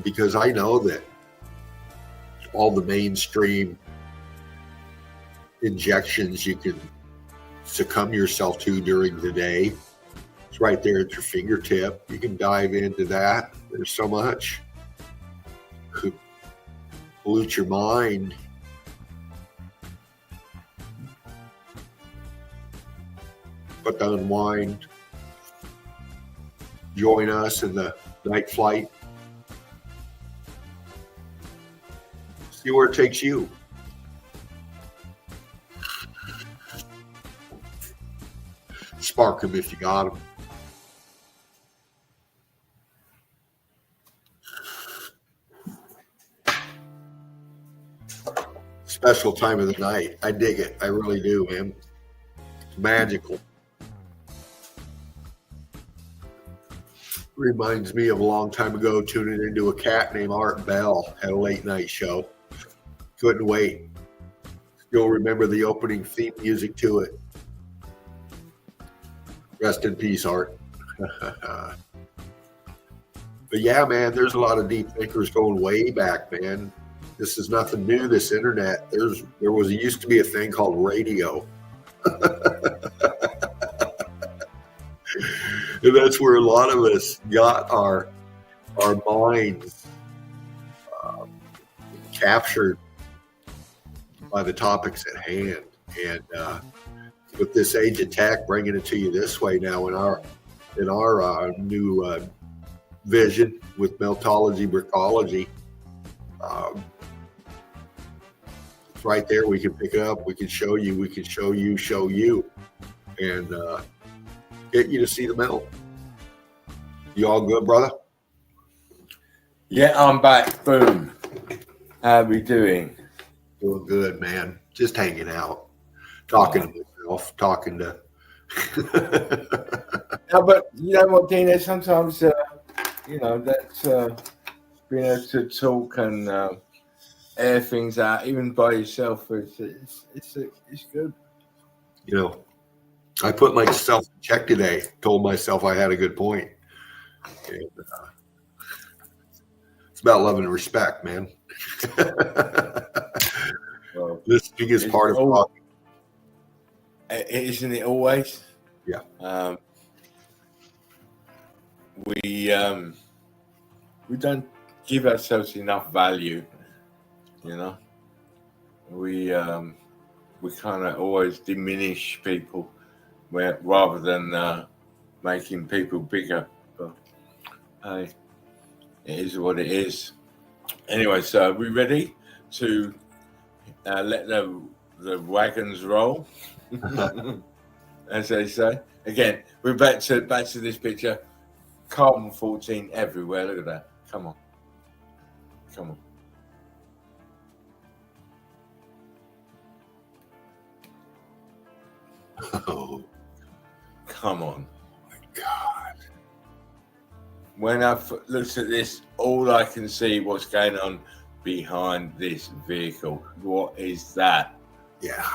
Because I know that all the mainstream injections you can succumb yourself to during the day, it's right there at your fingertip. You can dive into that. There's so much. Could pollute your mind. But to unwind, join us in the night flight. See where it takes you. Spark them if you got them. Special time of the night. I dig it. I really do, man. It's magical. Reminds me of a long time ago tuning into a cat named Art Bell at a late night show. Couldn't wait. Still remember the opening theme music to it. Rest in peace, Art. But yeah, man, there's a lot of deep thinkers going way back, man. This is nothing new, this internet. Used to be a thing called radio. And that's where a lot of us got our minds captured by the topics at hand. And with this age of tech, bringing it to you this way now in our new vision with Meltology, BRICKOLOGY, it's right there. We can pick it up. We can show you. We can show you, and get you to see the melt. You all good, brother? Yeah, I'm back. Boom. How are we doing? Doing good, man. Just hanging out, talking to myself, talking to. No, but you know what, Dina? Sometimes, that's being able to talk and air things out, even by yourself. It's good. You know, I put myself in check today. Told myself I had a good point. And, it's about love and respect, man. Well, this biggest part of talking. Isn't it always? Yeah. We don't give ourselves enough value, you know. We kind of always diminish people, rather than making people bigger. But hey, it is what it is. Anyway, so are we ready to let the wagons roll, as they say? Again, we're back to this picture. Carbon 14 everywhere. Look at that. Come on. Oh, come on. My God. When I looked at this, all I can see what's going on behind this vehicle. What is that? Yeah.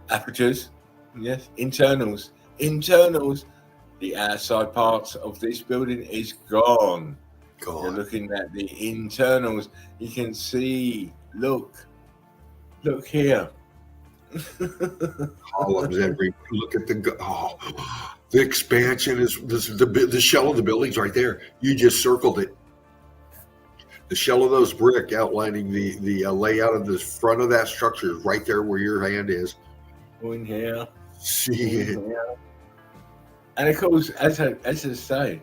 Apertures. Yes. Internals. The outside parts of this building is gone. You're looking at the internals. You can see. Look here. Columns every. Look at the expansion is the shell of the building's right there. You just circled it. The shell of those brick outlining the layout of the front of that structure is right there where your hand is. In here. See it. And of course, as I say,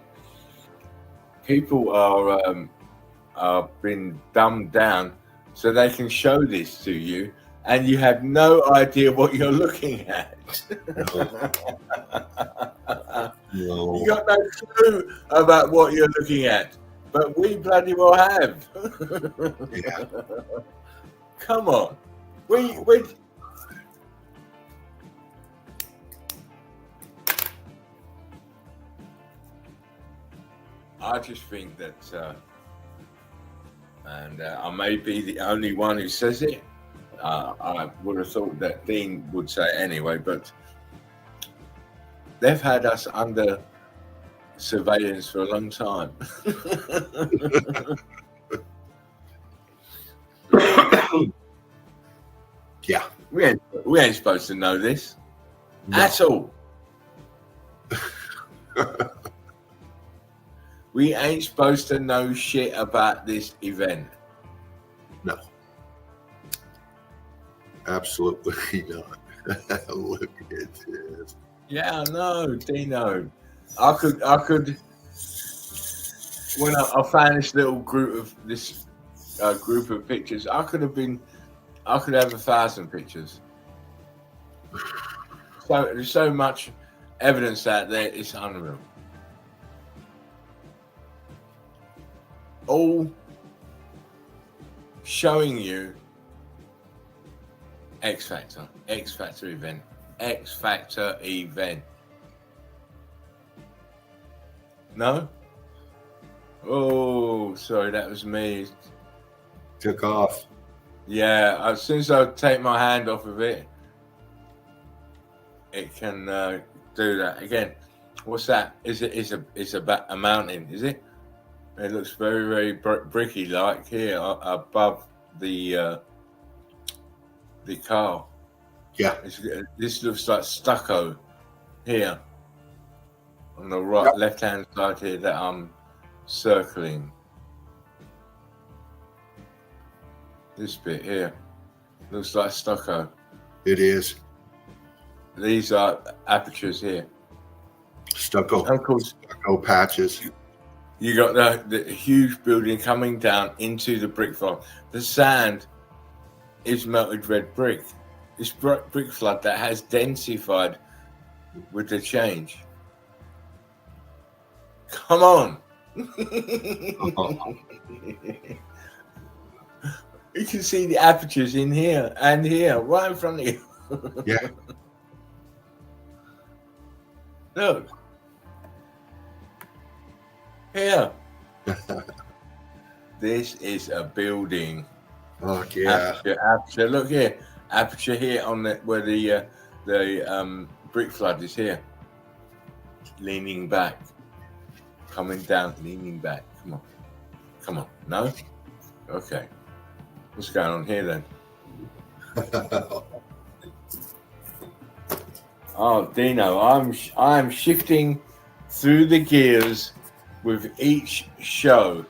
people are been dumbed down so they can show this to you and you have no idea what you're looking at. No. You got no clue about what you're looking at, but we bloody well have. Yeah. Come on, we. I just think that, and I may be the only one who says it. I would have thought that Dean would say it anyway, but they've had us under surveillance for a long time. Yeah. We ain't supposed to know this at all. We ain't supposed to know shit about this event. No. Absolutely not. Look at this. Yeah, I know, Dino. I could. When I found this little group of pictures, I could have 1,000 pictures. So there's so much evidence out there, it's unreal. All showing you X Factor event. No? Oh, sorry, that was me. Took off. Yeah, as soon as I take my hand off of it, it can do that again. What's that? It's a mountain, is it? It looks very, very bricky like here above the car. Yeah. This looks like stucco here on the right, left-hand side here that I'm circling. This bit here looks like stucco. It is. These are apertures here. Stucco. Of course, Stucco patches. you got the huge building coming down into the brick flood. The sand is melted red brick. This brick flood that has densified with the change. Come on. You can see the apertures in here and here, right in front of you. Yeah. Look. Here. This is a building. Oh yeah. Aperture. Look here. Aperture here on where the brick flood is here. Leaning back. Coming down, leaning back. Come on. Come on. No? Okay. What's going on here then? Oh, Dino, I'm shifting through the gears with each show.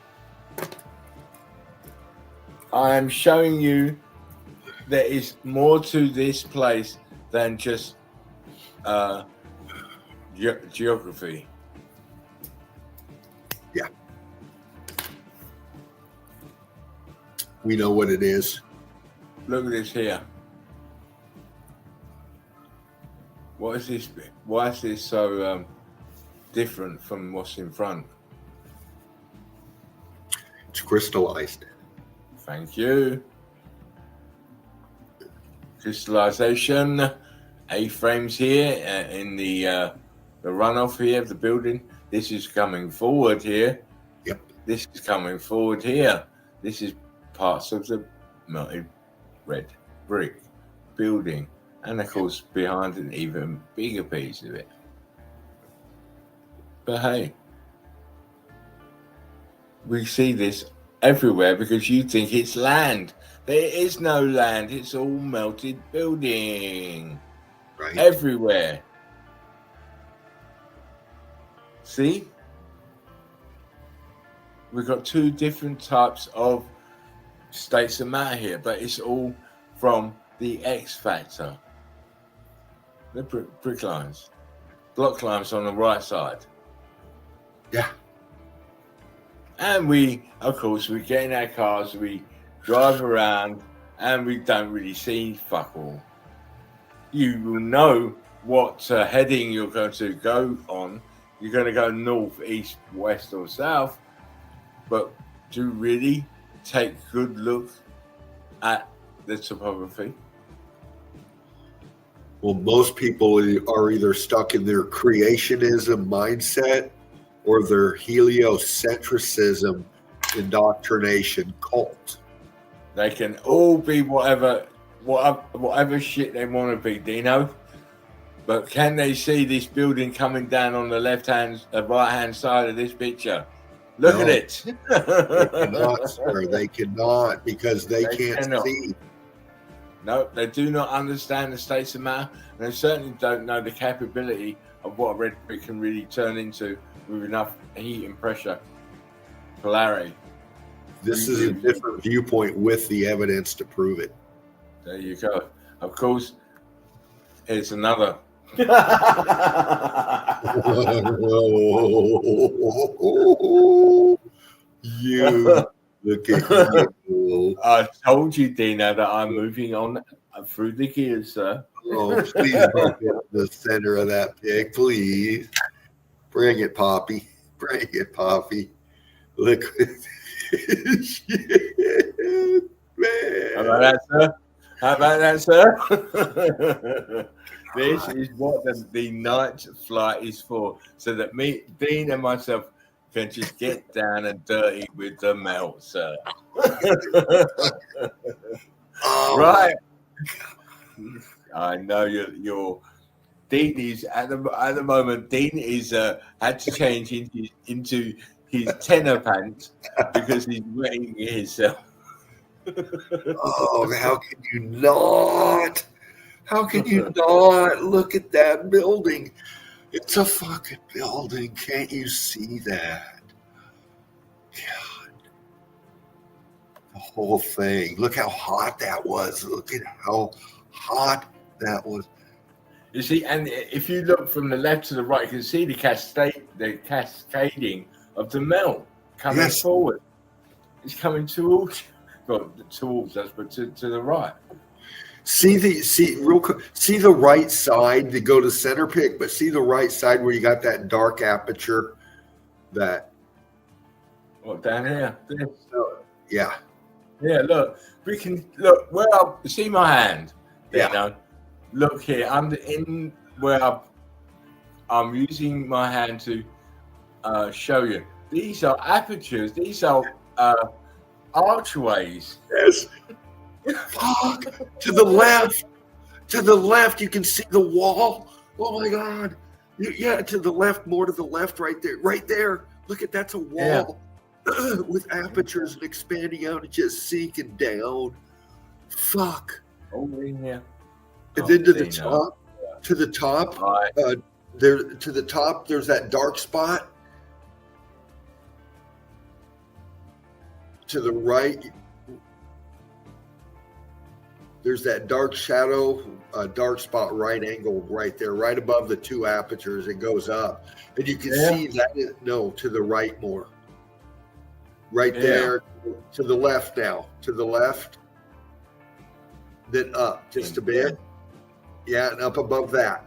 I am showing you there is more to this place than just geography. Yeah. We know what it is. Look at this here. What is this bit? Why is this so different from what's in front? It's crystallized. Thank you. Crystallization. A-frames here in the runoff here of the building. This is coming forward here. Yep. This is coming forward here. This is parts of the melted red brick building. And of course, behind an even bigger piece of it. But hey, we see this everywhere because you think it's land. There is no land. It's all melted building. Right. Everywhere. See? We've got two different types of states of matter here, but it's all from the X factor. The brick lines. Block lines on the right side. Yeah. And we, of course, we get in our cars, we drive around and we don't really see fuck all. You will know what heading you're going to go on. You're going to go north, east, west, or south, but to really take good look at the topography. Well, most people are either stuck in their creationism mindset or their heliocentrism indoctrination cult. They can all be whatever shit they want to be, Dino. But can they see this building coming down on the right hand side of this picture? Look at it. They cannot, sir. They cannot, because they can't see. No, they do not understand the states of matter, and they certainly don't know the capability of what a red brick can really turn into with enough heat and pressure, polarity. This is a different viewpoint with the evidence to prove it. There you go. Of course, here's another. You look at you. I told you, Dino, that I'm moving on through the gears, sir. Oh, please don't get the center of that pic, please. Bring it, Poppy. Bring it, Poppy. Look at this shit, man. How about that, sir? How about that, sir? This is what the night flight is for, so that me, Dean, and myself can just get down and dirty with the metal, sir. Oh, right. I know you're Dean is at the moment. Dean is had to change into his tenor pants because he's wetting himself. Oh, how can you not? How can you not look at that building? It's a fucking building. Can't you see that? God. The whole thing. Look how hot that was. Look at how hot that was. You see, and if you look from the left to the right, you can see the cascading of the melt coming forward. It's coming towards us, but to the right. See the right side to go to center pick, but see the right side where you got that dark aperture. That. What, down here? Yeah. Yeah. Look, we can look. Well, see my hand. Yeah. You know, look here. I'm in where I'm using my hand to show you. These are apertures. These are archways. Yes. Fuck. To the left, you can see the wall. Oh my God. Yeah, to the left, more to the left, right there. Look at that's a wall with apertures and expanding out and just sinking down. Fuck. Oh yeah. And then to the top, there's that dark spot. To the right, there's that dark shadow, dark spot, right angle right there, right above the two apertures. It goes up. And you can see that, to the right more. Right there, to the left now. To the left, then up just a bit. Yeah, and up above that.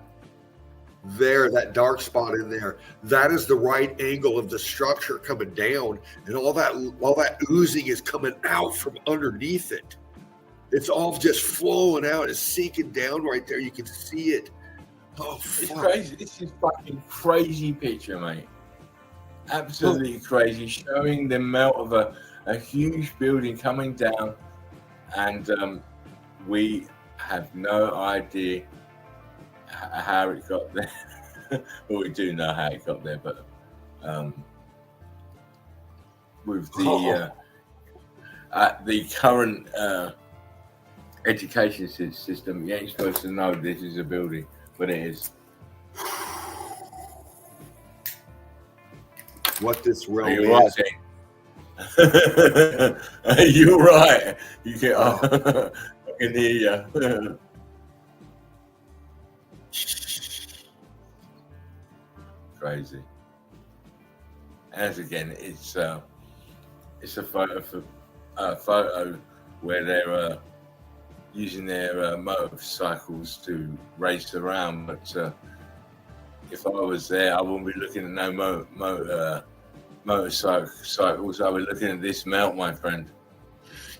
There, that dark spot in there. That is the right angle of the structure coming down. And all that oozing is coming out from underneath it. It's all just flowing out. It's sinking down right there. You can see it. Oh, fuck. It's crazy. This is fucking crazy picture, mate. Absolutely crazy. Showing the melt of a huge building coming down. And we have no idea how it got there. Well, we do know how it got there, but with the current education system, you ain't supposed to know this is a building, but it is. What this realm You're is. Right. You're right. You can, I can hear you. Crazy. As again, it's a photo where they're using their motorcycles to race around. But if I was there, I wouldn't be looking at no motorcycles. I'll be looking at this melt, my friend.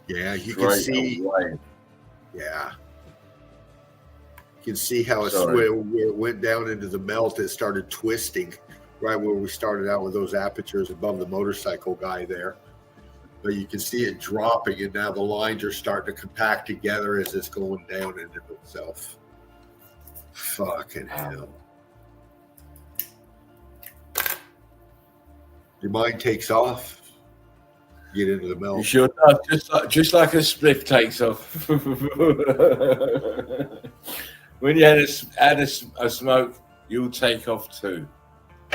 Yeah, you can see. Yeah. You can see how where it went down into the melt. It started twisting right where we started out with those apertures above the motorcycle guy there. But you can see it dropping, and now the lines are starting to compact together as it's going down into itself. Fucking hell. Your mind takes off. Get into the melt. You sure does, just like a spliff takes off. When you had a smoke, you'll take off too.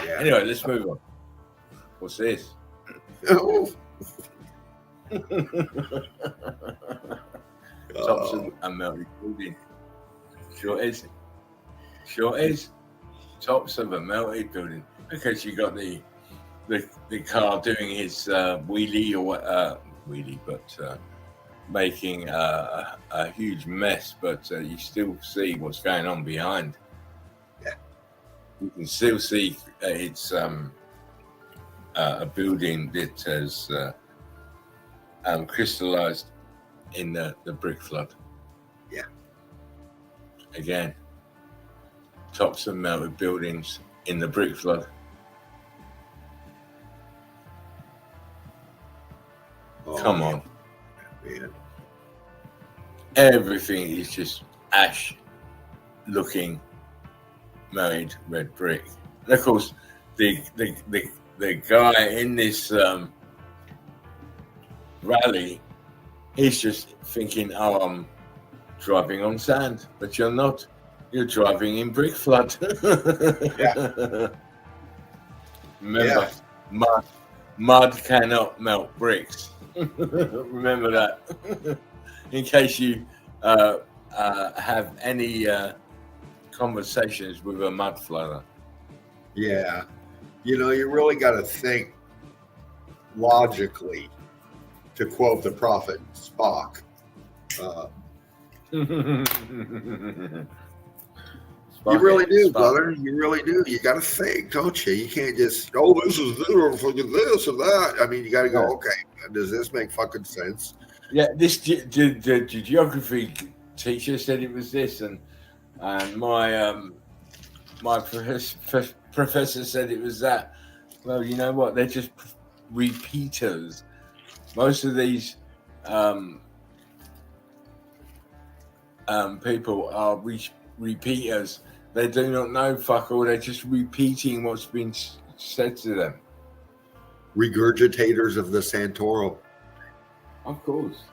Yeah. Anyway, let's move on. What's this? Tops of a melted building. Sure is. Sure is. Tops of a melted building. Because you got the car doing his wheelie or making a huge mess, but you still see what's going on behind. Yeah, you can still see it's a building that has crystallized in the brick flood. Yeah. Again, tops of melted buildings in the brick flood. Oh, come on. Man. Everything is just ash looking melted red brick. And of course, the guy in this rally, he's just thinking, oh, I'm driving on sand, but you're not. You're driving in brick flood. Yeah. Remember, mud cannot melt bricks. Remember that. In case you have any conversations with a mud flooder. Yeah. You know, you really got to think logically, to quote the prophet Spock. You really do, brother. You really do. You got to think, don't you? You can't just, oh, this is this or fucking this or that. I mean, you got to go, okay, does this make fucking sense? Yeah, the geography teacher said it was this, and my professor said it was that. Well, you know what? They're just repeaters. Most of these people are repeaters. They do not know fuck all. They're just repeating what's been said to them. Regurgitators of the Santoro. Of course.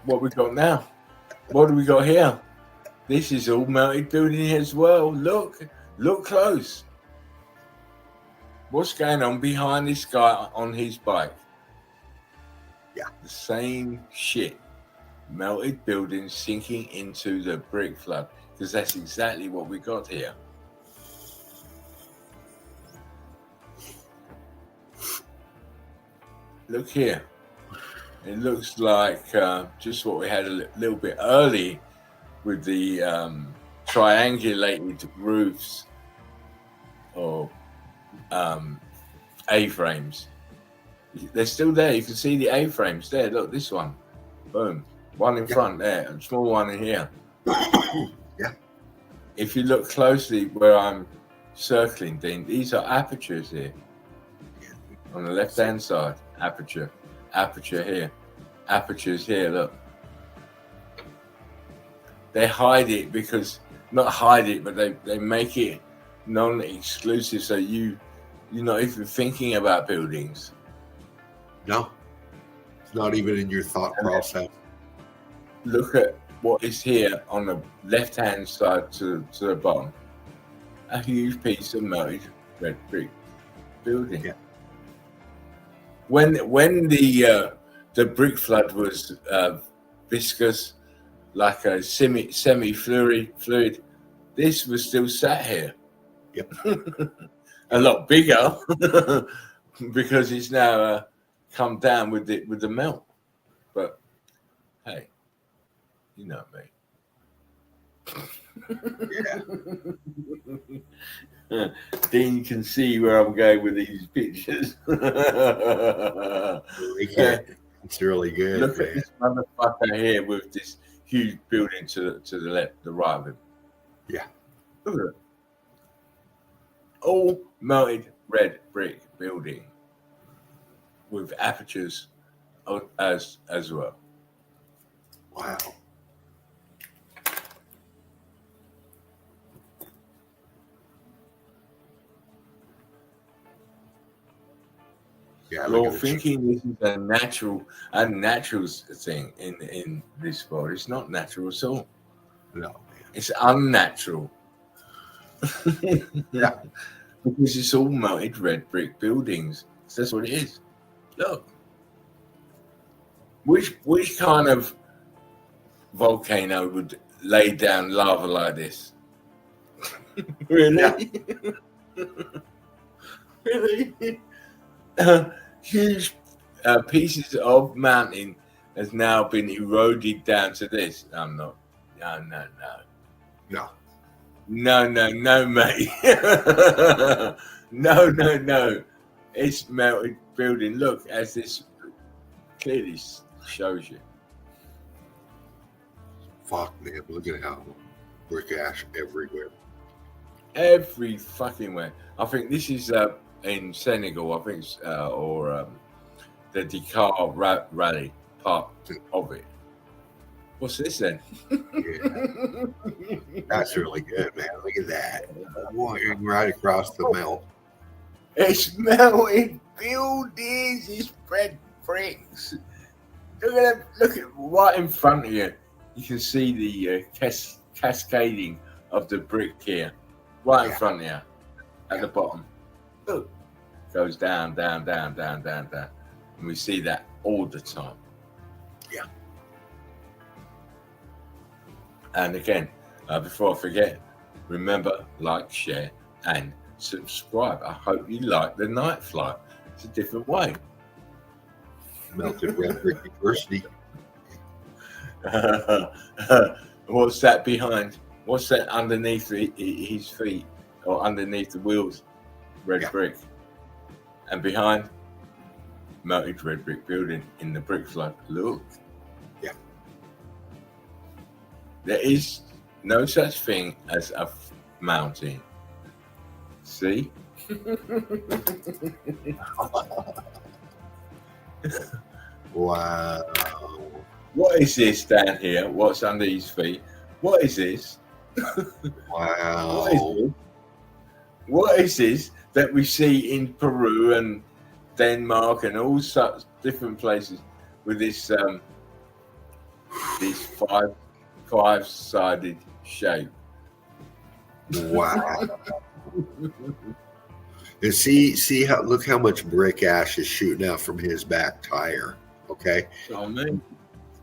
What we got now? What do we got here? This is all melted building as well. Look close. What's going on behind this guy on his bike? Yeah. The same shit. Melted buildings sinking into the brick flood. Because that's exactly what we got here. Look here. It looks like just what we had a little bit early with the triangulated roofs or A-frames. They're still there. You can see the A-frames there. Look, this one. Boom. One in front there, and small one in here. Yeah. If you look closely where I'm circling, Dean, these are apertures here. On the left-hand side, aperture here, apertures here, look. They hide it because, not hide it, but they make it non-exclusive, so you're not even thinking about buildings. No. It's not even in your thought process. Look at what is here on the left-hand side to the bottom. A huge piece of melted red brick building. Yeah. When the brick flood was viscous, like a semi-fluid, this was still sat here. Yep. A lot bigger because it's now come down with the melt. But hey, You know me. Yeah. Dean can see where I'm going with these pictures. It's really good. Look man. at this motherfucker here with this huge building to the left, the right of him. Yeah. Look at it. All melted red brick building with apertures as well. Wow. Yeah, You're thinking this is a natural thing in this world. It's not natural at all. No, man. It's unnatural. Yeah. Because it's all melted red brick buildings. That's what it is. Look. Which kind of volcano would lay down lava like this? Really? Really? Huge pieces of mountain has now been eroded down to this. I'm not. No, mate. No. It's melted building. Look, as this clearly shows you. Fuck, man. Look at how brick ash everywhere. Every fucking way. I think this is in Senegal, I think it's, or the Dakar rally part of it. What's this then? Yeah. That's really good, man. Look at that. Walking right across the melt. It's melted buildings. It's red bricks. Look at them. Look at right in front of you. You can see the cascading of the brick here. Right in front of you. At the bottom. Look. Goes down. And we see that all the time. Yeah. And again, before I forget, remember, like, share, and subscribe. I hope you like the Nightflight. It's a different way. Melted red brick university. What's that behind? What's that underneath his feet or underneath the wheels? Red brick. And behind, melted red brick building in the brick flood. Look. Yeah. There is no such thing as a mountain. See? Wow. What is this down here? What's under his feet? What is this? Wow. What is this that we see in Peru and Denmark and all such different places with this five-sided shape? Wow. And see how, look how much brick ash is shooting out from his back tire. Okay. So, man.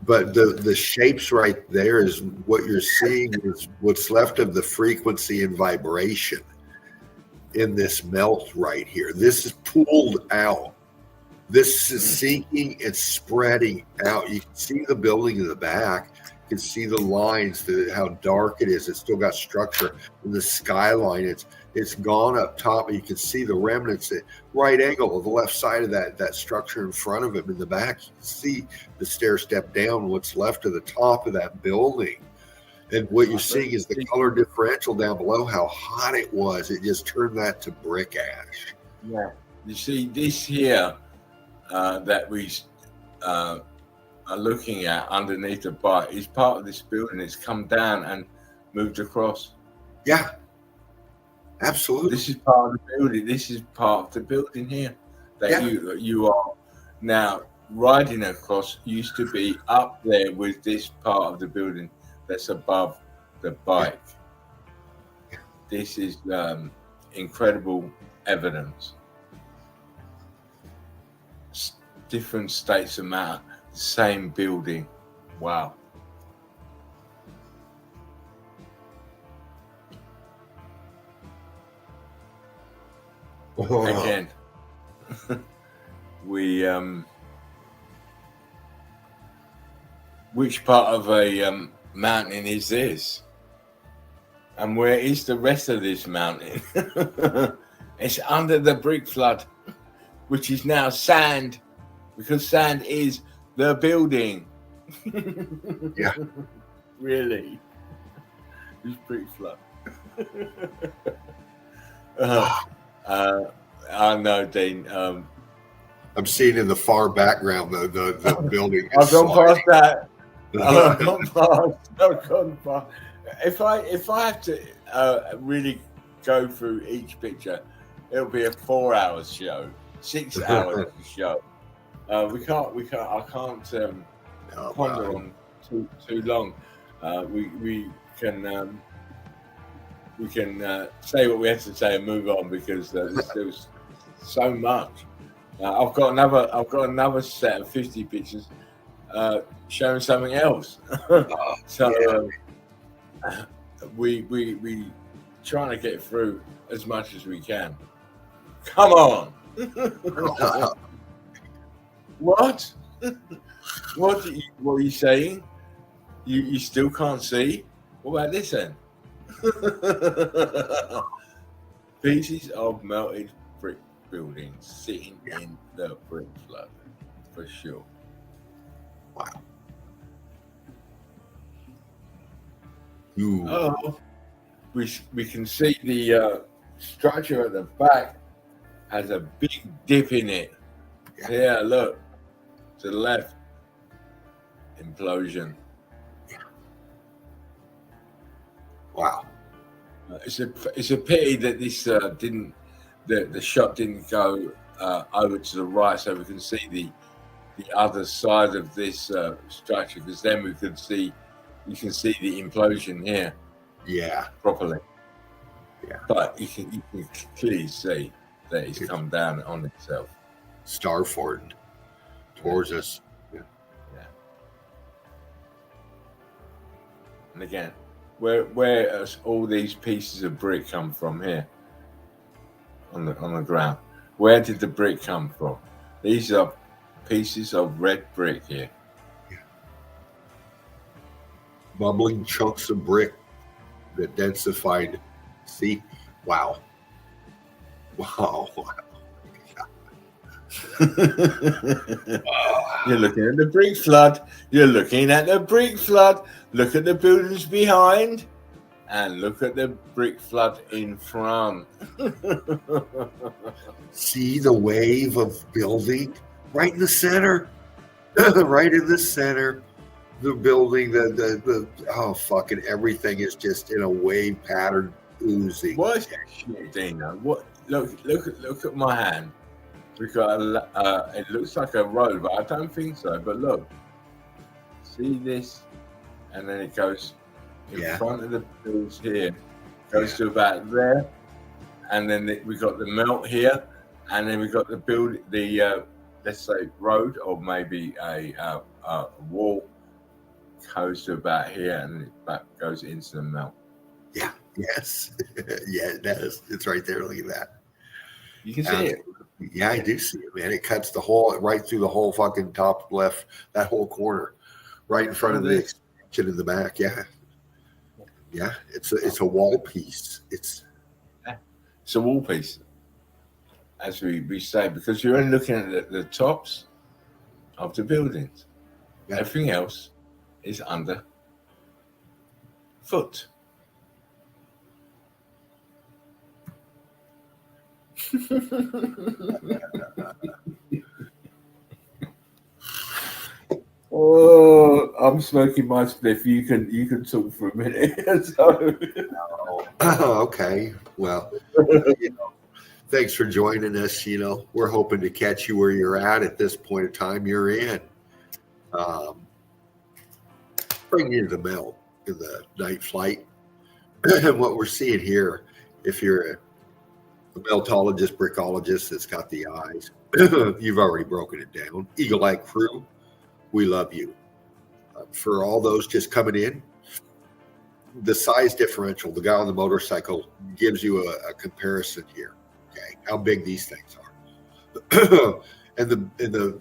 But the shapes right there is what you're seeing is what's left of the frequency and vibration in this melt right here. This is pulled out. This is sinking and spreading out. You can see the building in the back. You can see the lines, how dark it is. It's still got structure. And the skyline, it's gone up top. And you can see the remnants at right angle of the left side of that structure in front of him. In the back, you can see the stair step down, what's left of the top of that building. And what you're seeing is the color differential down below, how hot it was. It just turned that to brick ash. Yeah. You see this here that we are looking at underneath the bike is part of this building. It's come down and moved across. Yeah. Absolutely. This is part of the building. This is part of the building here that you are now riding across. Used to be up there with this part of the building that's above the bike. Yeah. This is incredible evidence. Different states of matter, same building. Wow. Again, we which part of a mountain is this? And where is the rest of this mountain? It's under the brick flood, which is now sand, because sand is the building. Yeah. Really? It's brick flood. I know, Dean. I'm seeing in the far background the building. I've gone past that. I've gone past. If I have to really go through each picture, it'll be a 4 hour show, 6 hours show. I can't ponder on too long. We can say what we have to say and move on, because there's so much. I've got another set of 50 pictures showing something else. So we trying to get through as much as we can. Come on. What? What are you saying? You still can't see? What about this then? Pieces of melted brick buildings sitting in the brick flood, for sure. Wow. Oh, we can see the structure at the back has a big dip in it. Yeah, look to the left. Implosion. Wow. It's a pity that this the shot didn't go over to the right, so we can see the other side of this structure, because then you can see the implosion here. Yeah. Properly. Yeah. But you can clearly see that it's come down on itself. Starford towards us. Yeah. And again, where has all these pieces of brick come from here on the ground? Where did the brick come from? These are pieces of red brick here. Yeah. Bubbling chunks of brick that densified. See? Wow. You're looking at the brick flood. You're looking at the brick flood. Look at the buildings behind, and look at the brick flood in front. See the wave of building right in the center, right in the center. The building, the oh fucking everything is just in a wave pattern oozing. What is that shit, Dina? What? Look at my hand. We've got it looks like a road, but I don't think so. But look, see this, and then it goes in front of the buildings here, goes to about there, and then we got the melt here, and then we got the let's say road, or maybe a wall, goes to about here, and it back goes into the melt. Yeah. Yes. Yeah, it does. It's right there. Look at that. You can see it. Yeah, I do see it, man. It cuts the whole right through the whole fucking top left, that whole corner, right in front of the extension in the back. Yeah, yeah. It's a wall piece. It's a wall piece, as we say, because you're only looking at the tops of the buildings. Yeah. Everything else is under foot. Oh, I'm smoking my spliff. You can talk for a minute. So. Oh, okay. Well, thanks for joining us. We're hoping to catch you where you're at this point in time you're in. Bring you to the melt in the night flight. And what we're seeing here, if you're a meltologist, brickologist that's got the eyes, you've already broken it down. Eagle Eye crew, we love you. For all those just coming in, the size differential, the guy on the motorcycle gives you a comparison here. Okay, how big these things are, and the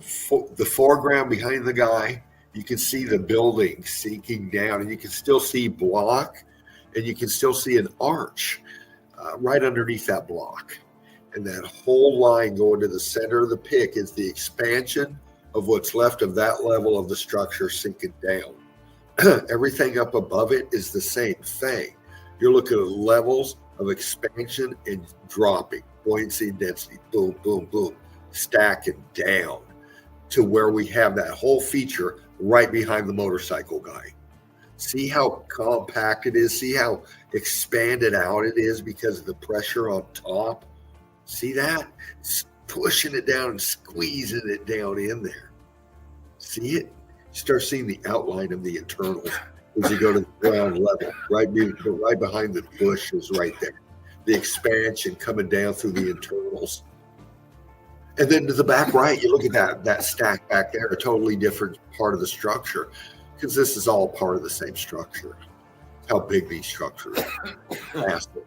foreground behind the guy You can see the building sinking down, and you can still see block, and you can still see an arch right underneath that block. And that whole line going to the center of the pick is the expansion of what's left of that level of the structure sinking down. Everything up above it is the same thing. You're looking at levels of expansion and dropping, buoyancy and density, boom, boom, boom, stacking down to where we have that whole feature right behind the motorcycle guy. See how compact it is? See how expanded out it is because of the pressure on top? See that? It's pushing it down and squeezing it down in there. See it? You start seeing the outline of the internals as you go to the ground level. Right behind the bush is right there. The expansion coming down through the internals. And then to the back right, you look at that stack back there, a totally different part of the structure, because this is all part of the same structure. How big these structures are. Massive.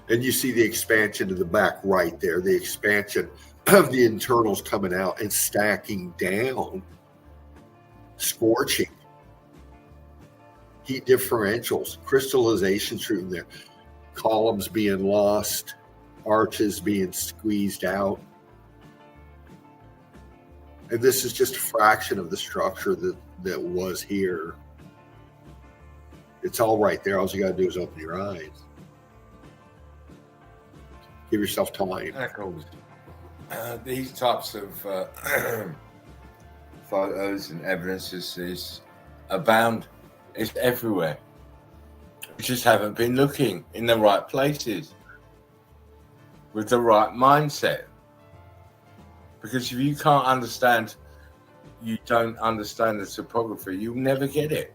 And you see the expansion to the back right there, the expansion of the internals coming out and stacking down, scorching. Heat differentials, crystallization through there, columns being lost, arches being squeezed out. And this is just a fraction of the structure that was here. It's all right there. All you got to do is open your eyes. Give yourself time. These types of photos and evidences abound. It's everywhere. We just haven't been looking in the right places with the right mindset. Because if you can't understand, you don't understand the topography, you'll never get it.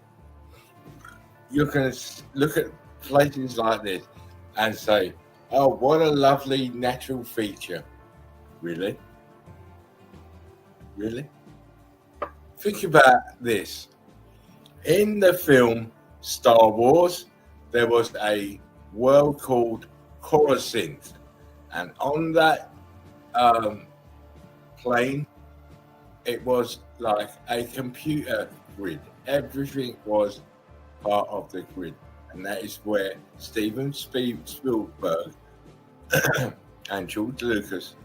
You're going to look at places like this and say, oh, what a lovely natural feature. Really? Really? Think about this. In the film Star Wars, there was a world called Coruscant. And on that plane, it was like a computer grid. Everything was part of the grid. And that is where Steven Spielberg and George Lucas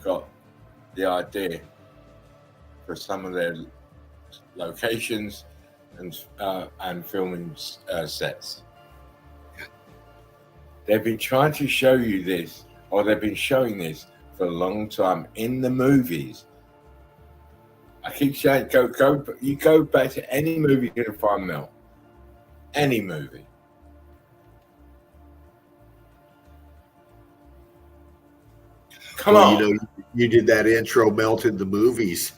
got the idea for some of their locations and filming sets. They've been trying to show you this, or they've been showing this for a long time in the movies. I keep saying, you go back to any movie you're gonna find Mel. Any movie. Come on. You know, you did that intro melted the movies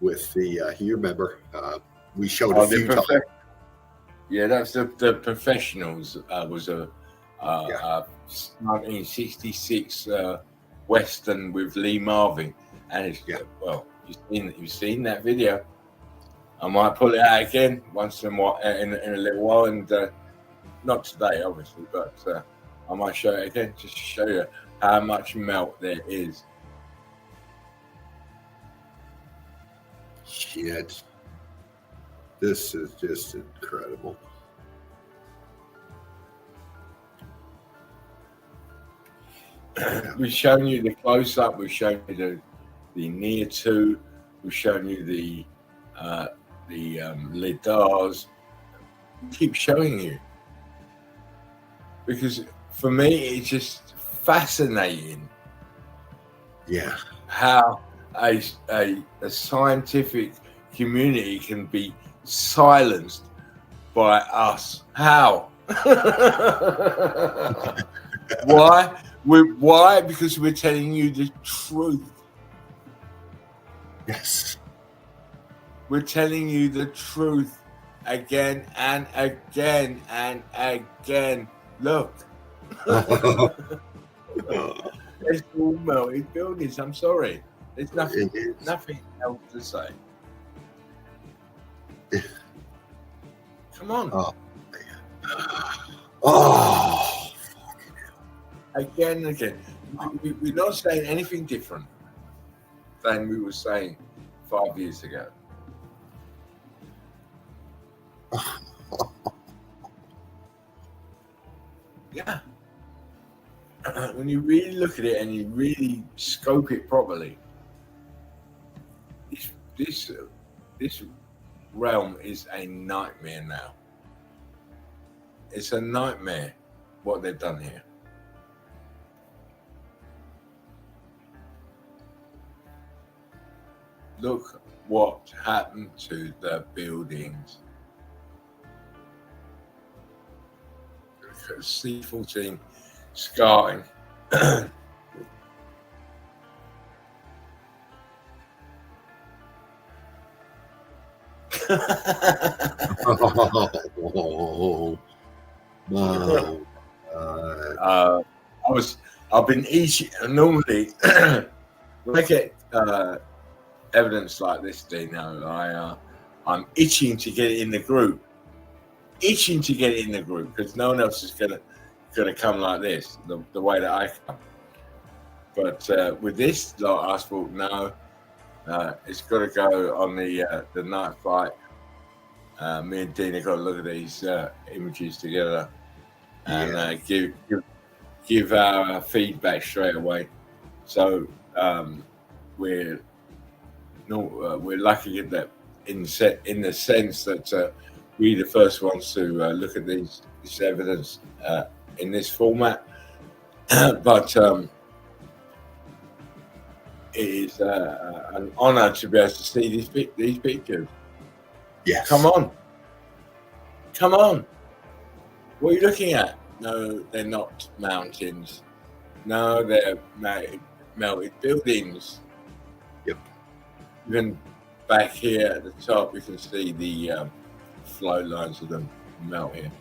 with the you remember we showed a few times. Yeah, that's the Professionals was a 1966 Western with Lee Marvin, and it's well, you've seen that video. I might pull it out again once in a while, in a little while, and not today, obviously, but I might show it again just to show you how much melt there is. Shit, this is just incredible. We've shown you the close-up. We've shown you the near to. We've shown you the lidars. We keep showing you because for me it's just fascinating. Yeah, how a scientific community can be silenced by us. How? Why? Why? Because we're telling you the truth. Yes. We're telling you the truth again and again and again. Look. It's all melted buildings. I'm sorry. There's nothing else to say. Come on. Oh, man. Oh. Again and again. We're not saying anything different than we were saying 5 years ago. Yeah. When you really look at it and you really scope it properly, this realm is a nightmare now. It's a nightmare what they've done here. Look what happened to the buildings. Look at C14 scarring. Oh, I've been eating normally when I get evidence like this, Dino, I'm itching to get it in the group. Itching to get it in the group because no one else is gonna come like this, the way that I come. But with this, I thought no, it's got to go on the night flight. Me and Dean have got to look at these images together and give our feedback straight away. So we're lucky that in the sense that we're the first ones to look at this evidence in this format. But it is an honour to be able to see these pictures. yes. Come on. What are you looking at? No, they're not mountains. No, they're melted buildings. Yep. Even back here at the top, you can see the flow lines of them melt here.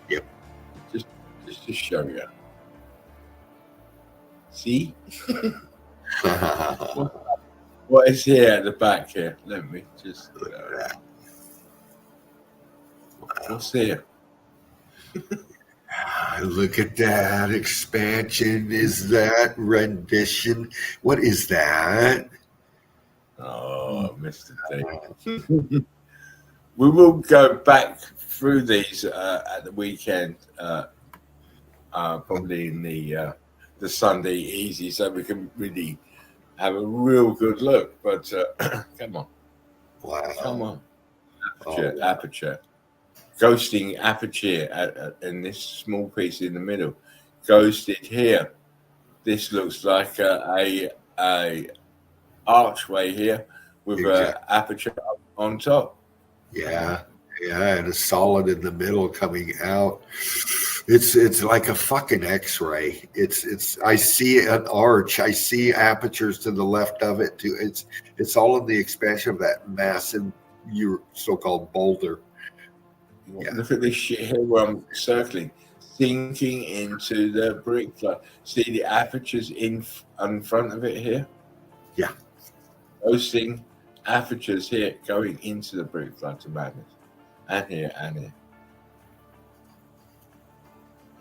Yep. Just to show you. See? What is here at the back here? Let me just. What's here? Look at that expansion. Is that rendition? What is that? Oh, Mr. D. We will go back through these at the weekend, probably in the Sunday easy, so we can really have a real good look. But come on. Wow. Come on. Aperture. Ghosting aperture in this small piece in the middle. Ghosted here. This looks like a archway here with an aperture on top. Yeah, and a solid in the middle coming out. It's like a fucking X-ray. It's I see an arch. I see apertures to the left of it too. It's all in the expansion of that massive so-called boulder. Yeah. Look at this shit here where I'm circling, sinking into the brick. See the apertures in front of it here? Yeah. Those things, apertures here going into the brick like to madness. And here, and here.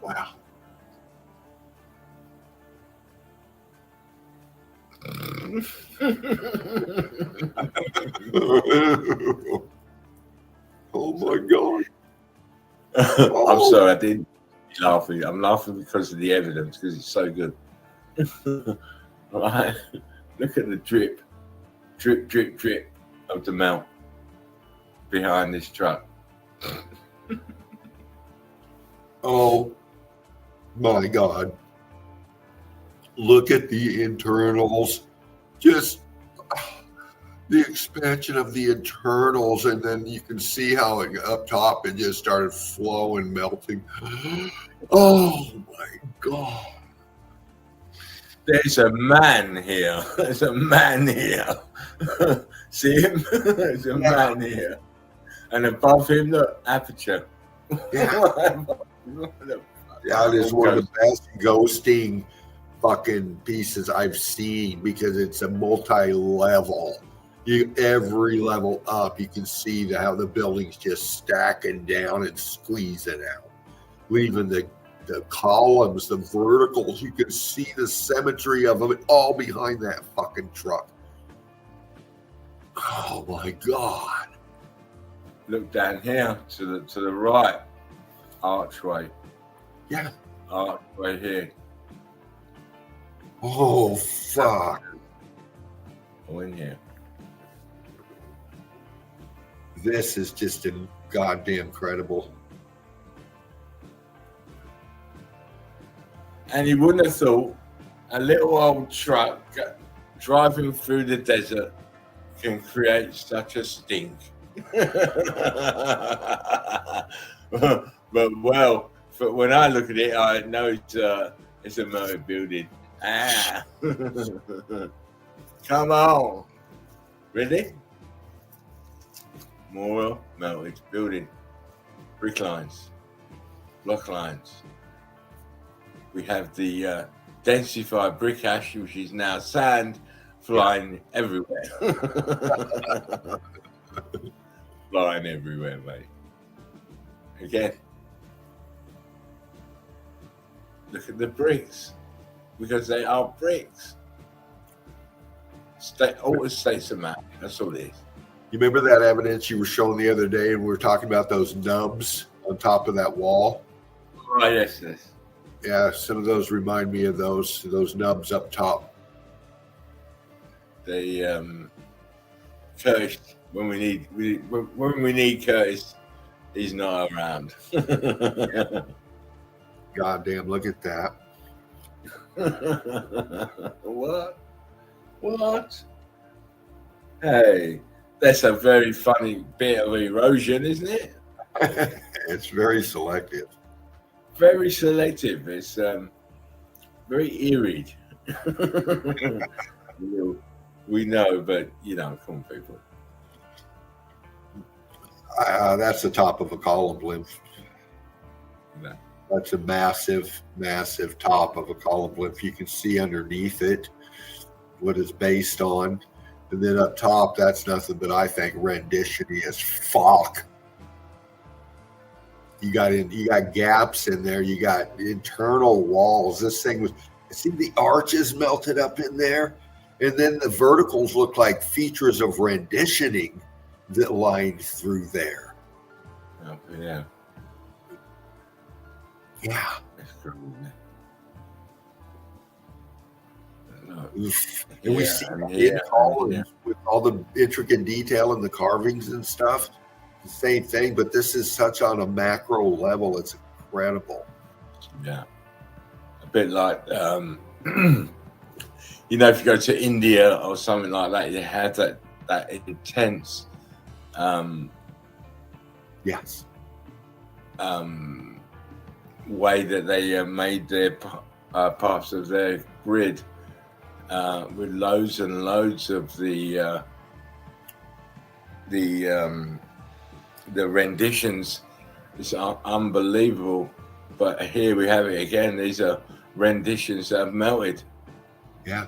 Wow. Oh my God. I'm sorry, I didn't laugh. I'm laughing because of the evidence, because it's so good. Right. Look at the drip of the melt behind this truck. Oh my God. Look at the internals. Just the expansion of the internals, and then you can see how it up top it just started flowing, melting. Oh my God. There's a man here. There's a man here. See him? There's a man here. And above him, the aperture. Yeah. That is one of the best ghosting fucking pieces I've seen, because it's a multi-level. Every level up, you can see how the building's just stacking down and squeezing out, leaving the columns, the verticals. You can see the symmetry of them all behind that fucking truck. Oh my God. Look down here to the right archway. Yeah. arch right here. Oh, fuck. Go in here. This is just a goddamn incredible. And you wouldn't have thought a little old truck driving through the desert can create such a stink. But when I look at it, I know it's a melted building. Ah, come on, really? More melted building, brick lines, block lines. We have the densified brick ash, which is now sand, flying everywhere. Flying everywhere, mate. Again, look at the bricks, because they are bricks. Always states a map. That's all it is. You remember that evidence you were showing the other day, and we were talking about those nubs on top of that wall? Oh, yes. Yeah, some of those remind me of those nubs up top. They Curtis, when we need Curtis, he's not around. Goddamn, look at that. What? Hey, that's a very funny bit of erosion, isn't it? It's very selective. Very selective. It's very eerie. We know, but come on, people. That's the top of a column lymph. No. That's a massive, massive top of a column lymph. You can see underneath it what it's based on. And then up top, that's nothing but, I think, rendition-y as fuck. You got gaps in there. You got internal walls. This thing was, see the arches melted up in there? And then the verticals look like features of renditioning that lined through there. Oh, yeah. Yeah. That's cool, man. And we see with all the intricate detail and the carvings and stuff, the same thing, but this is such on a macro level. It's incredible. Yeah. A bit like, if you go to India or something like that, you have that intense yes. Way that they made their parts of their grid with loads and loads of the renditions. It's unbelievable. But here we have it again. These are renditions that have melted. Yeah.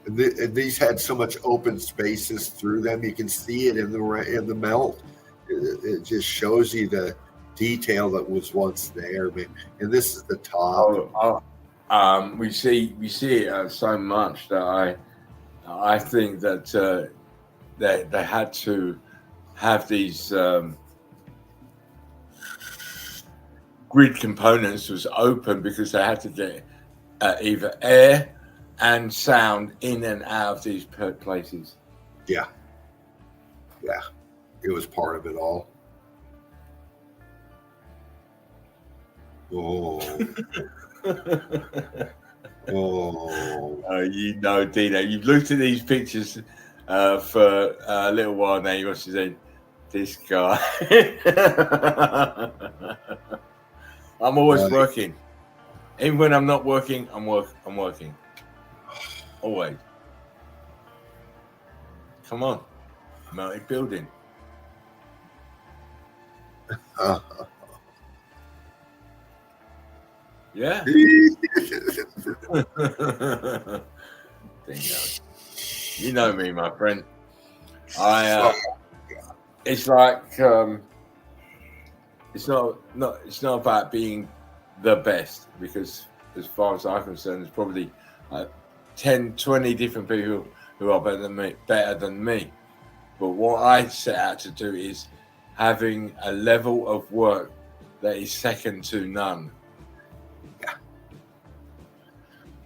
These had so much open spaces through them. You can see it in the melt. It just shows you the detail that was once there. And this is the top. We see it so much that I think that they had to have these grid components was open because they had to get either air and sound in and out of these places. Yeah. It was part of it all. Oh. Dino, you've looked at these pictures for a little while now. You must have said, this guy. I'm always working. Even when I'm not working, I'm working. Always. Come on. Melted building. Yeah. You know me, my friend. It's like it's not about being the best, because as far as I'm concerned, there's probably 10, 20 different people who are better than me. But what I set out to do is having a level of work that is second to none.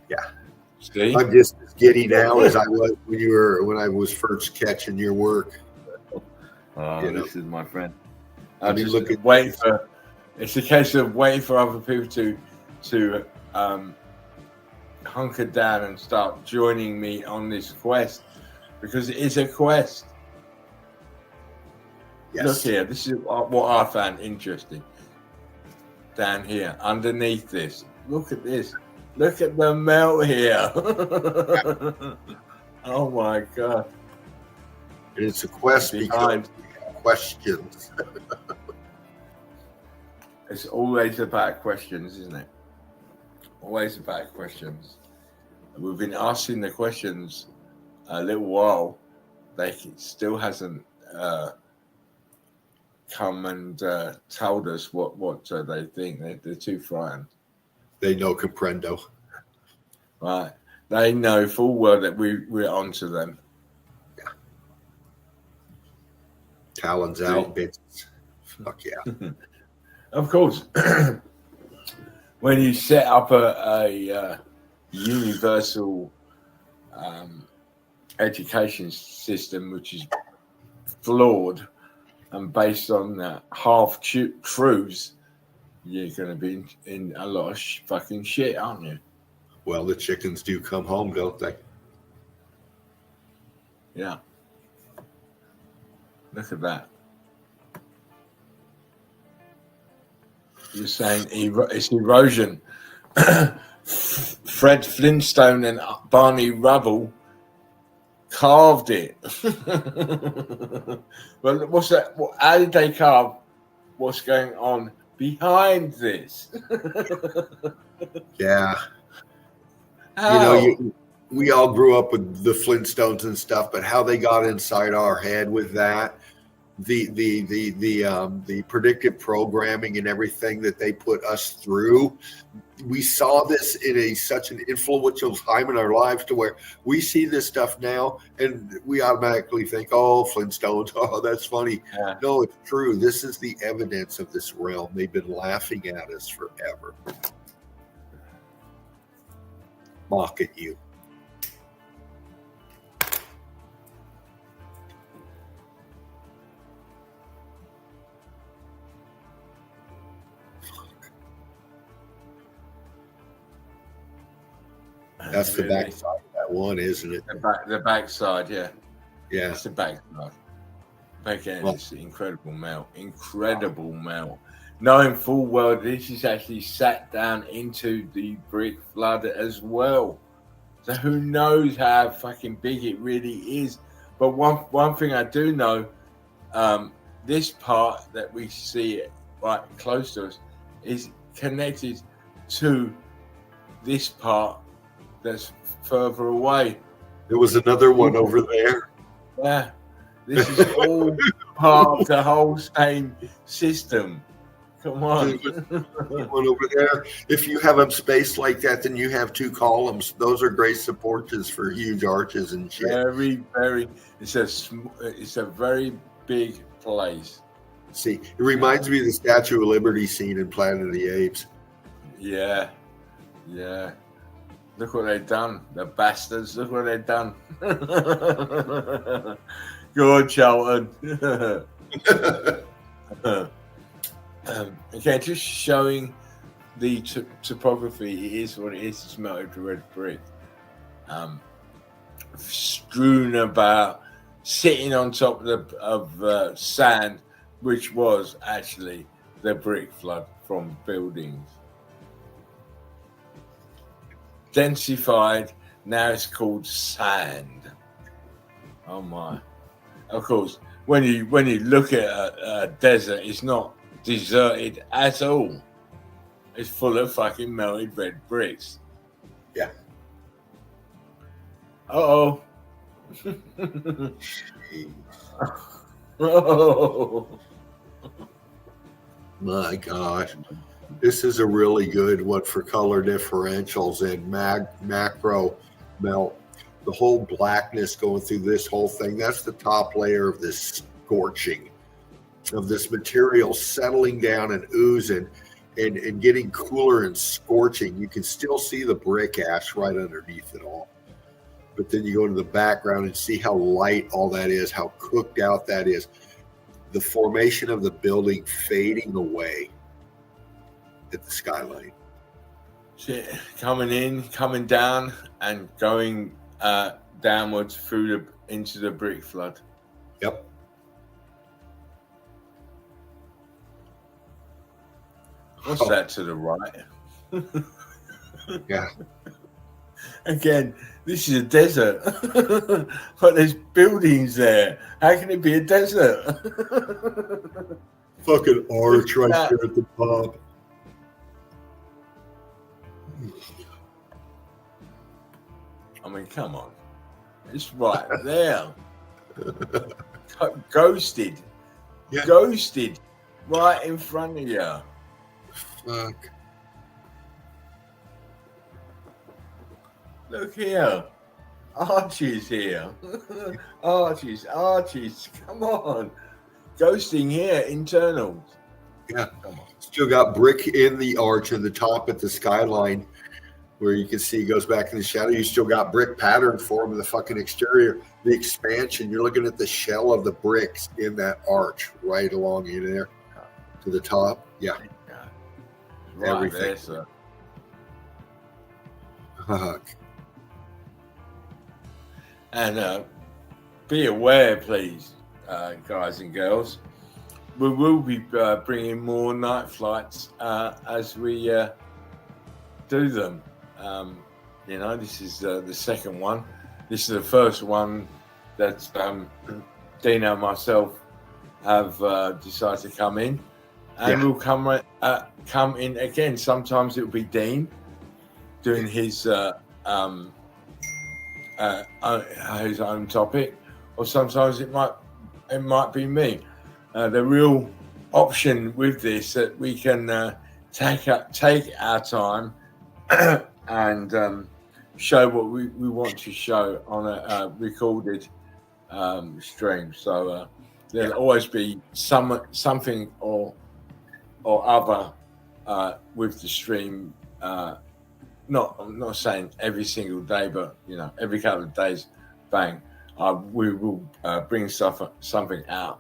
Yeah. See? I'm just as giddy now as I was when I was first catching your work. Oh, this is my friend. I mean, look at it's a case of waiting for other people to hunker down and start joining me on this quest, because it is a quest. Yes. Look here, this is what I found interesting. Down here, underneath this, look at this. Look at the melt here. Oh my God. It's a quest because we have questions. It's always about questions, isn't it? Always about questions. We've been asking the questions a little while. They still hasn't come and told us what they think. They're too frightened. They know comprendo. Right. They know full well that we're onto them. Yeah. Talons out, bitches. Fuck yeah. Of course. When you set up a universal education system which is flawed and based on half truths, you're going to be in a lot of fucking shit, aren't you? Well, the chickens do come home, don't they? Yeah. Look at that. You're saying it's erosion. Fred Flintstone and Barney Rubble carved it. Well, what's that? How did they carve what's going on behind this? Yeah. How? You know, we all grew up with the Flintstones and stuff, but how they got inside our head with that, the predictive programming and everything that they put us through, we saw this in such an influential time in our lives to where we see this stuff now and we automatically think, oh, Flintstones, oh, that's funny. Yeah. No, it's true. This is the evidence of this realm. They've been laughing at us forever. Mock at you. That's the backside of that one, isn't it? The backside, yeah. Yeah. It's the backside. Back end, it's incredible melt. Incredible melt. Knowing full well this is actually sat down into the brick flood as well. So who knows how fucking big it really is. But one thing I do know, this part that we see right close to us is connected to this part that's further away. There was another one over there. Yeah. This is all part of the whole same system. Come on. One over there. If you have them spaced like that, then you have two columns. Those are great supports for huge arches and shit. Very, very. It's a very big place. See, it reminds me of the Statue of Liberty scene in Planet of the Apes. Yeah, yeah. Look what they've done, the bastards. Look what they've done. Good, Charlton. Okay, just showing the topography. It is what it is. It's melted red brick, strewn about, sitting on top of sand, which was actually the brick flood from buildings. Densified, now it's called sand. Oh my! Of course, when you look at a desert, it's not deserted at all. It's full of fucking melted red bricks. Yeah. Uh-oh. Oh. My gosh. This is a really good one for color differentials and macro melt. The whole blackness going through this whole thing, that's the top layer of this scorching. of this material settling down and oozing and getting cooler and scorching. You can still see the brick ash right underneath it all. But then you go to the background and see how light all that is, how cooked out that is. The formation of the building fading away at the skyline. Coming in, coming down, and going downwards through into the brick flood. Yep. What's that to the right? Yeah. Again, this is a desert, but there's buildings there. How can it be a desert? Fucking arch right there at the top. I mean, come on. It's right there. Ghosted. Yeah. Ghosted. Right in front of you. Fuck. Look here. Archie's here. Archie's. Come on. Ghosting here, internals. Yeah. Come on. Still got brick in the arch in the top at the skyline where you can see it goes back in the shadow. You still got brick pattern form in the fucking exterior. The expansion, you're looking at the shell of the bricks in that arch right along in there to the top. Yeah. Right Everything. there, sir. Fuck. And be aware, please, guys and girls, we will be bringing more night flights as we do them. You know, this is the second one. This is the first one that Dina and myself have decided to come in, and we'll come in again. Sometimes it'll be Dean doing his own topic, or sometimes it might be me. The real option with this that we can take our time and show what we want to show on a recorded stream. So there'll always be something or other with the stream. I'm not saying every single day, but you know, every couple of days, bang, we will bring something out.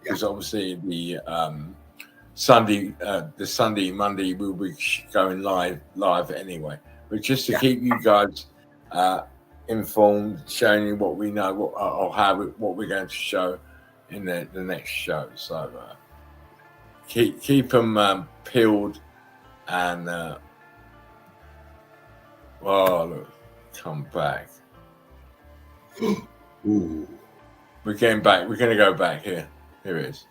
Because obviously the Sunday, Monday we'll be going live anyway. But just to keep you guys informed, showing you what we know, what we're going to show in the next show. So keep them peeled and look, come back. Ooh. We're getting back. We're going to go back here. Here it is.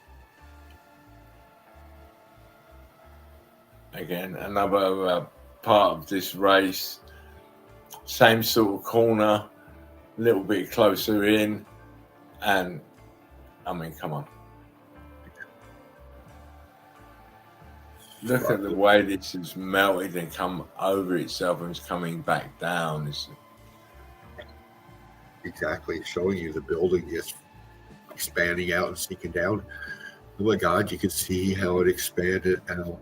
Again, another part of this race. Same sort of corner, a little bit closer in. And, I mean, come on. Look at the way this has melted and come over itself and is coming back down. Exactly. Showing you the building just expanding out and sinking down. Oh my God, you can see how it expanded out.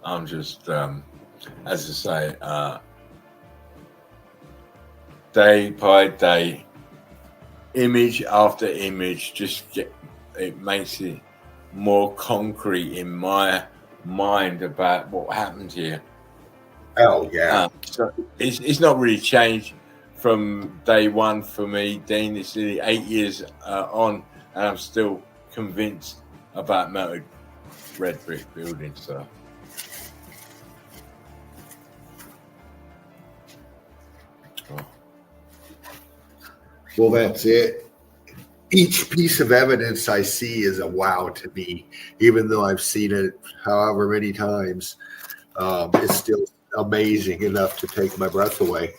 I'm just, as I say, day by day, image after image, it makes it more concrete in my mind about what happened here. Oh yeah. So it's not really changed from day one for me, Dean. It's nearly 8 years on, and I'm still convinced about melted red brick buildings. So. Well, that's it. Each piece of evidence I see is a wow to me, even though I've seen it however many times. It's still amazing enough to take my breath away.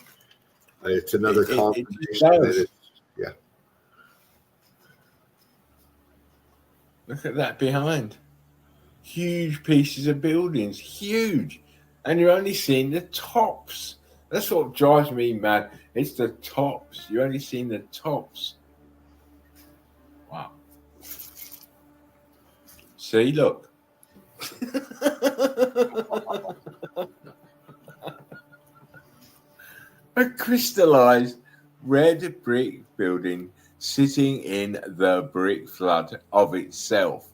It's another confirmation. Yeah. Look at that behind. Huge pieces of buildings, huge. And you're only seeing the tops. That's what drives me mad. It's the tops. You only seen the tops. Wow. See, look. A crystallized red brick building sitting in the brick flood of itself.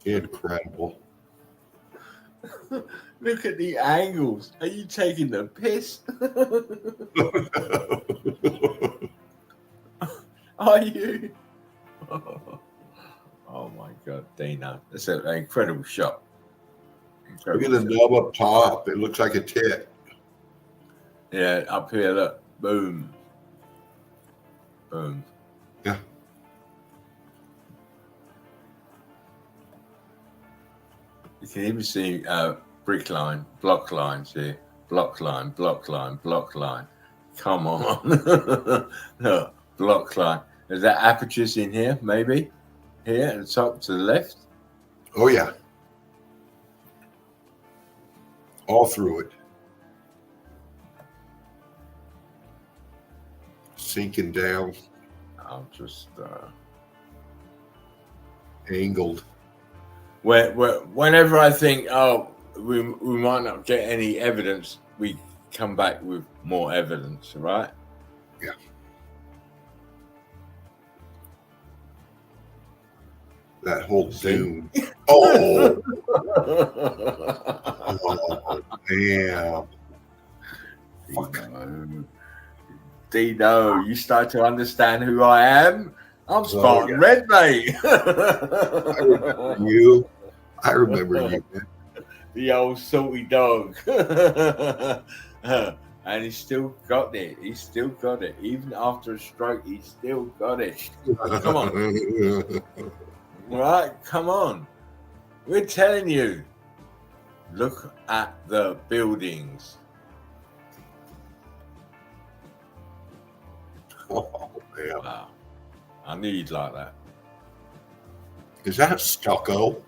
Incredible. Look at the angles. Are you taking the piss? Are you? Oh my God, Dino. That's an incredible shot. Look at the nub up top. It looks like a tit. Yeah, up here, look. Boom. Boom. Yeah. You can even see brick line, block lines here. Block line, block line, block line. Come on. Look, block line. Is that apertures in here, maybe? Here at the top to the left? Oh, yeah. All through it. Sinking down. I'm just angled. Whenever I think, oh, we might not get any evidence, we come back with more evidence, right? Yeah. That whole dune. Oh. Oh, damn. Dino, you start to understand who I am? I'm Spartan Red, mate. I remember you. The old salty dog. And he's still got it. He's still got it. Even after a stroke, he's still got it. Come on. Right? Come on. We're telling you. Look at the buildings. Oh, man. Wow. I knew you'd like that. Is that stucco?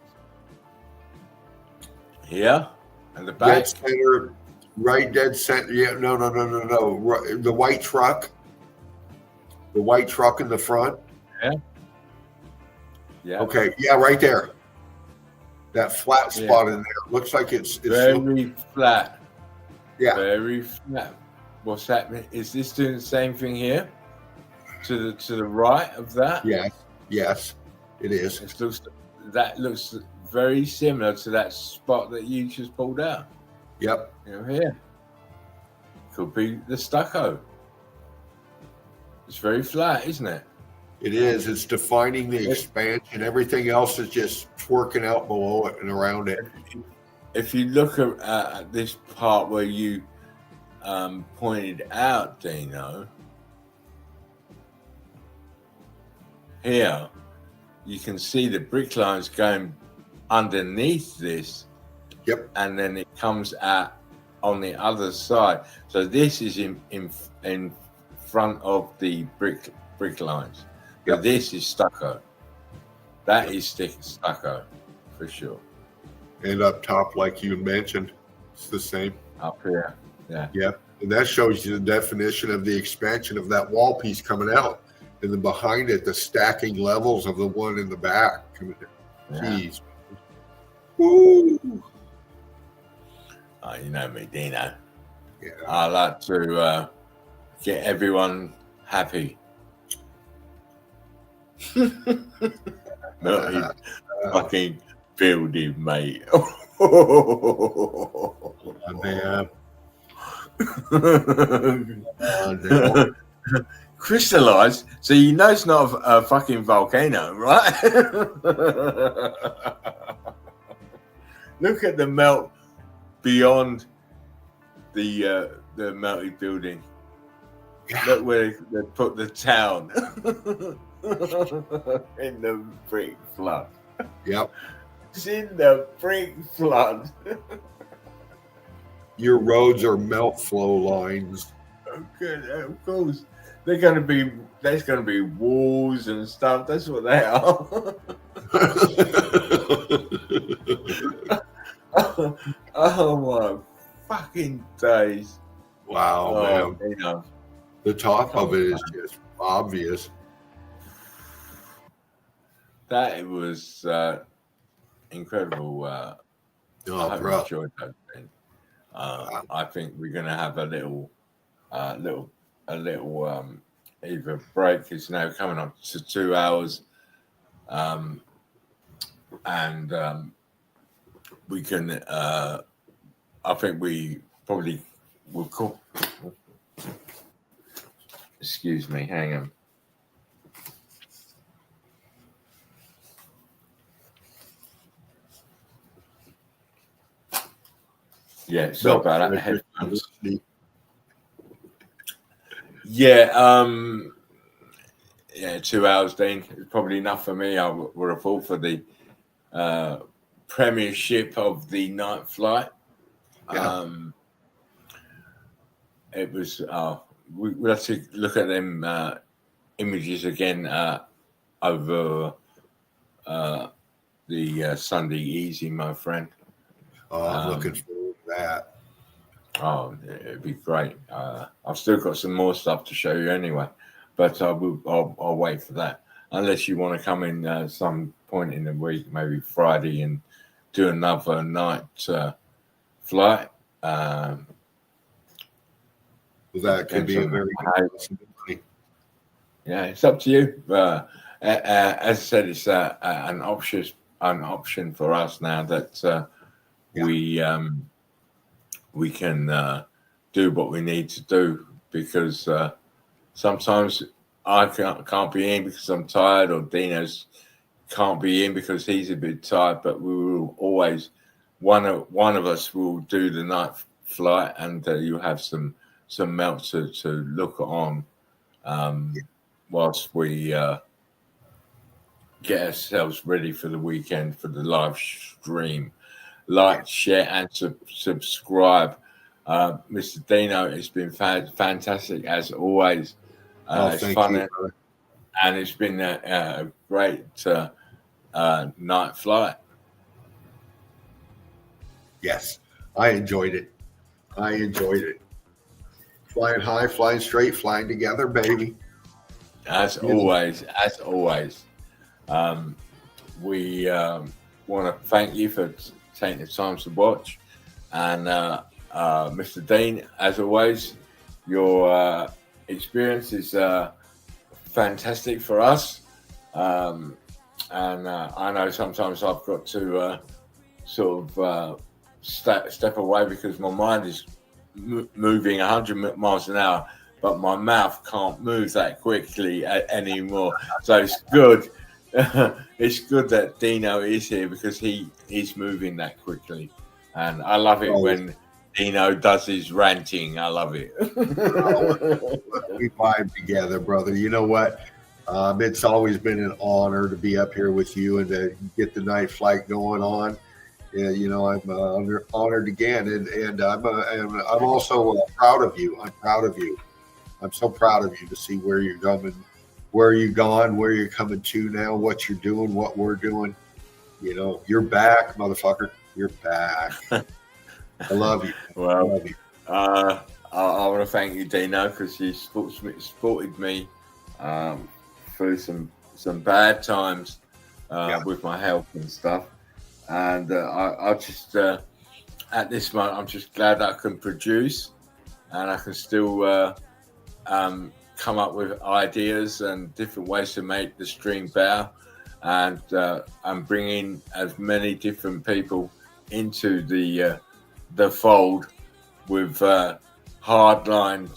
Here? And the back? Dead center, right dead center. Yeah, no. The white truck. The white truck in the front. Yeah. Yeah. Okay. Yeah, right there. That flat spot in there. Looks like it's very flat. Yeah. Very flat. What's happening? Is this doing the same thing here? To the right of that? Yes, it is. That looks very similar to that spot that you just pulled out. Yep. Here. Could be the stucco. It's very flat, isn't it? It is. It's defining the expansion. Everything else is just twerking out below it and around it. If you look at this part where you pointed out, Dino, here you can see the brick lines going underneath this. Yep. And then it comes out on the other side. So this is in front of the brick lines. Yep. But this is stucco. That is stucco for sure. And up top, like you mentioned, it's the same. Up here. Yeah. Yep. And that shows you the definition of the expansion of that wall piece coming out. And then behind it, the stacking levels of the one in the back. Yeah. Jeez. Woo. Oh, you know me, Dino. Yeah. I like to get everyone happy. Not fucking building, mate. Man. Crystallized, so you know it's not a fucking volcano, right? Look at the melt beyond the melted building. Yeah. Look where they put the town in the brick flood. Yep. It's in the brick flood. Your roads are melt flow lines. Okay, of course. There's gonna be walls and stuff. That's what they are. Oh my fucking days. Wow, man. You know, The top of it is just obvious. That it was incredible. I hope you enjoyed that thing. I think we're going to have a little either break. It's now coming up to 2 hours, and we can. I think we probably will call. Excuse me, hang on. Yeah, sorry about that. Headphones. Yeah, 2 hours, Dean. It's probably enough for me. I would have thought for the premiership of the night flight. Yeah. It was. We'll have to look at them images again over the Sunday easy, my friend. Oh, I'm looking forward to that. Oh, it'd be great. I've still got some more stuff to show you anyway, but I'll wait for that. Unless you want to come in some point in the week, maybe Friday, and do another night flight. That could be a very good possibility. Yeah, it's up to you. As I said, it's an option for us now that we can do what we need to do, because sometimes I can't be in because I'm tired, or Dino's can't be in because he's a bit tired, but we will always one of us will do the night flight, and you have some melt to look on whilst we get ourselves ready for the weekend for the live stream. Like, share, and subscribe. Mr. Dino, it's been fantastic as always. It's fun, and it's been a great night flight. Yes, I enjoyed it. Flying high, flying straight, flying together, baby. As always. We want to thank you for taking the time to watch, and Mr. Dean, as always, your experience is fantastic for us, and I know sometimes I've got to sort of step away because my mind is moving 100 miles an hour, but my mouth can't move that quickly anymore. So it's good. It's good that Dino is here because he's moving that quickly, and I love it when Dino does his ranting. I love it. We vibe together, brother. You know what? It's always been an honor to be up here with you and to get the night flight going on. Yeah, you know, I'm honored again, and I'm also proud of you. I'm proud of you. I'm so proud of you to see where you're coming, where you've gone, where you're coming to now, what you're doing, what we're doing. You know, you're back, motherfucker. You're back. I love you. Well, I love you. I want to thank you, Dino, because you supported me through some bad times with my health and stuff. And I just, at this moment, I'm just glad that I can produce, and I can still come up with ideas and different ways to make the stream better, and bring in as many different people into the fold with hardline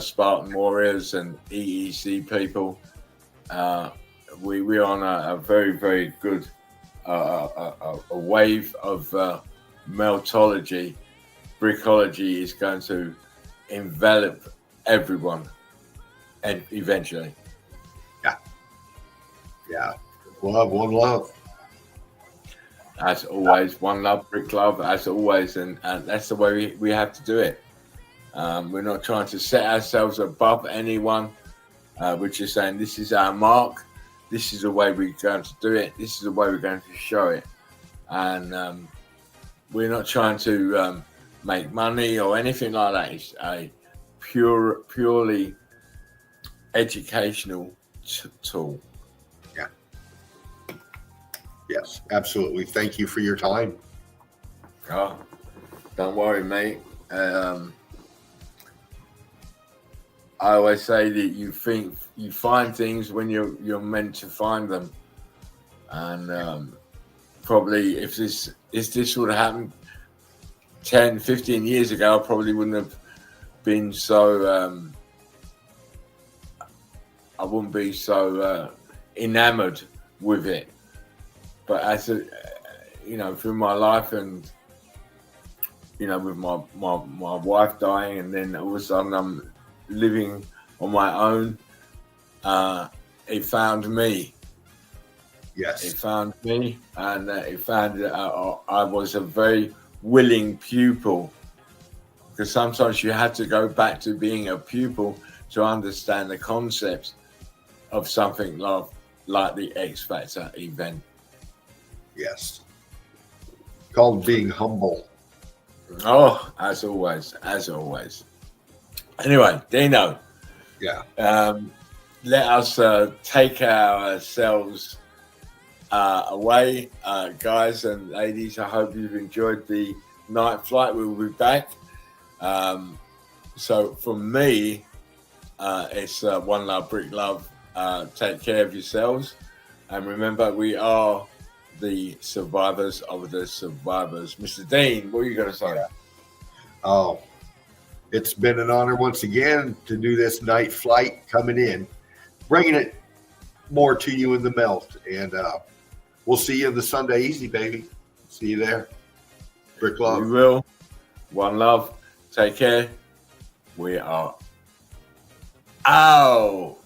Spartan Warriors and EEC people. We're on a very, very good a wave of meltology. Brickology is going to envelop everyone, and eventually. Yeah. One love. As always, one love, brick love, as always, and that's the way we have to do it. We're not trying to set ourselves above anyone. We're just saying this is our mark. This is the way we're going to do it. This is the way we're going to show it. And we're not trying to make money or anything like that. It's a purely educational tool. Yeah. Yes, absolutely. Thank you for your time. Oh, don't worry, mate. I always say that you find things when you're meant to find them, and probably if this would have happened 10, 15 years ago, I probably wouldn't have been so. I wouldn't be so enamored with it. But as a, through my life and with my wife dying, and then all of a sudden I'm living on my own. It found me. Yes. It found me, and it found that I was a very willing pupil. Because sometimes you had to go back to being a pupil to understand the concepts of something like the X Factor event. Yes. Called being humble. Oh, as always. Anyway, Dino. Yeah. Let us take ourselves away, guys and ladies. I hope you've enjoyed the night flight. We'll be back. So from me, it's one love, brick love. Take care of yourselves, and remember, we are the survivors of the survivors. Mr. Dean, what are you going to say? Yeah. Oh, it's been an honor once again to do this night flight, coming in, bringing it more to you in the melt, and we'll see you in the Sunday Easy, baby. See you there. Brick love. We will. One love. Take care. We are out.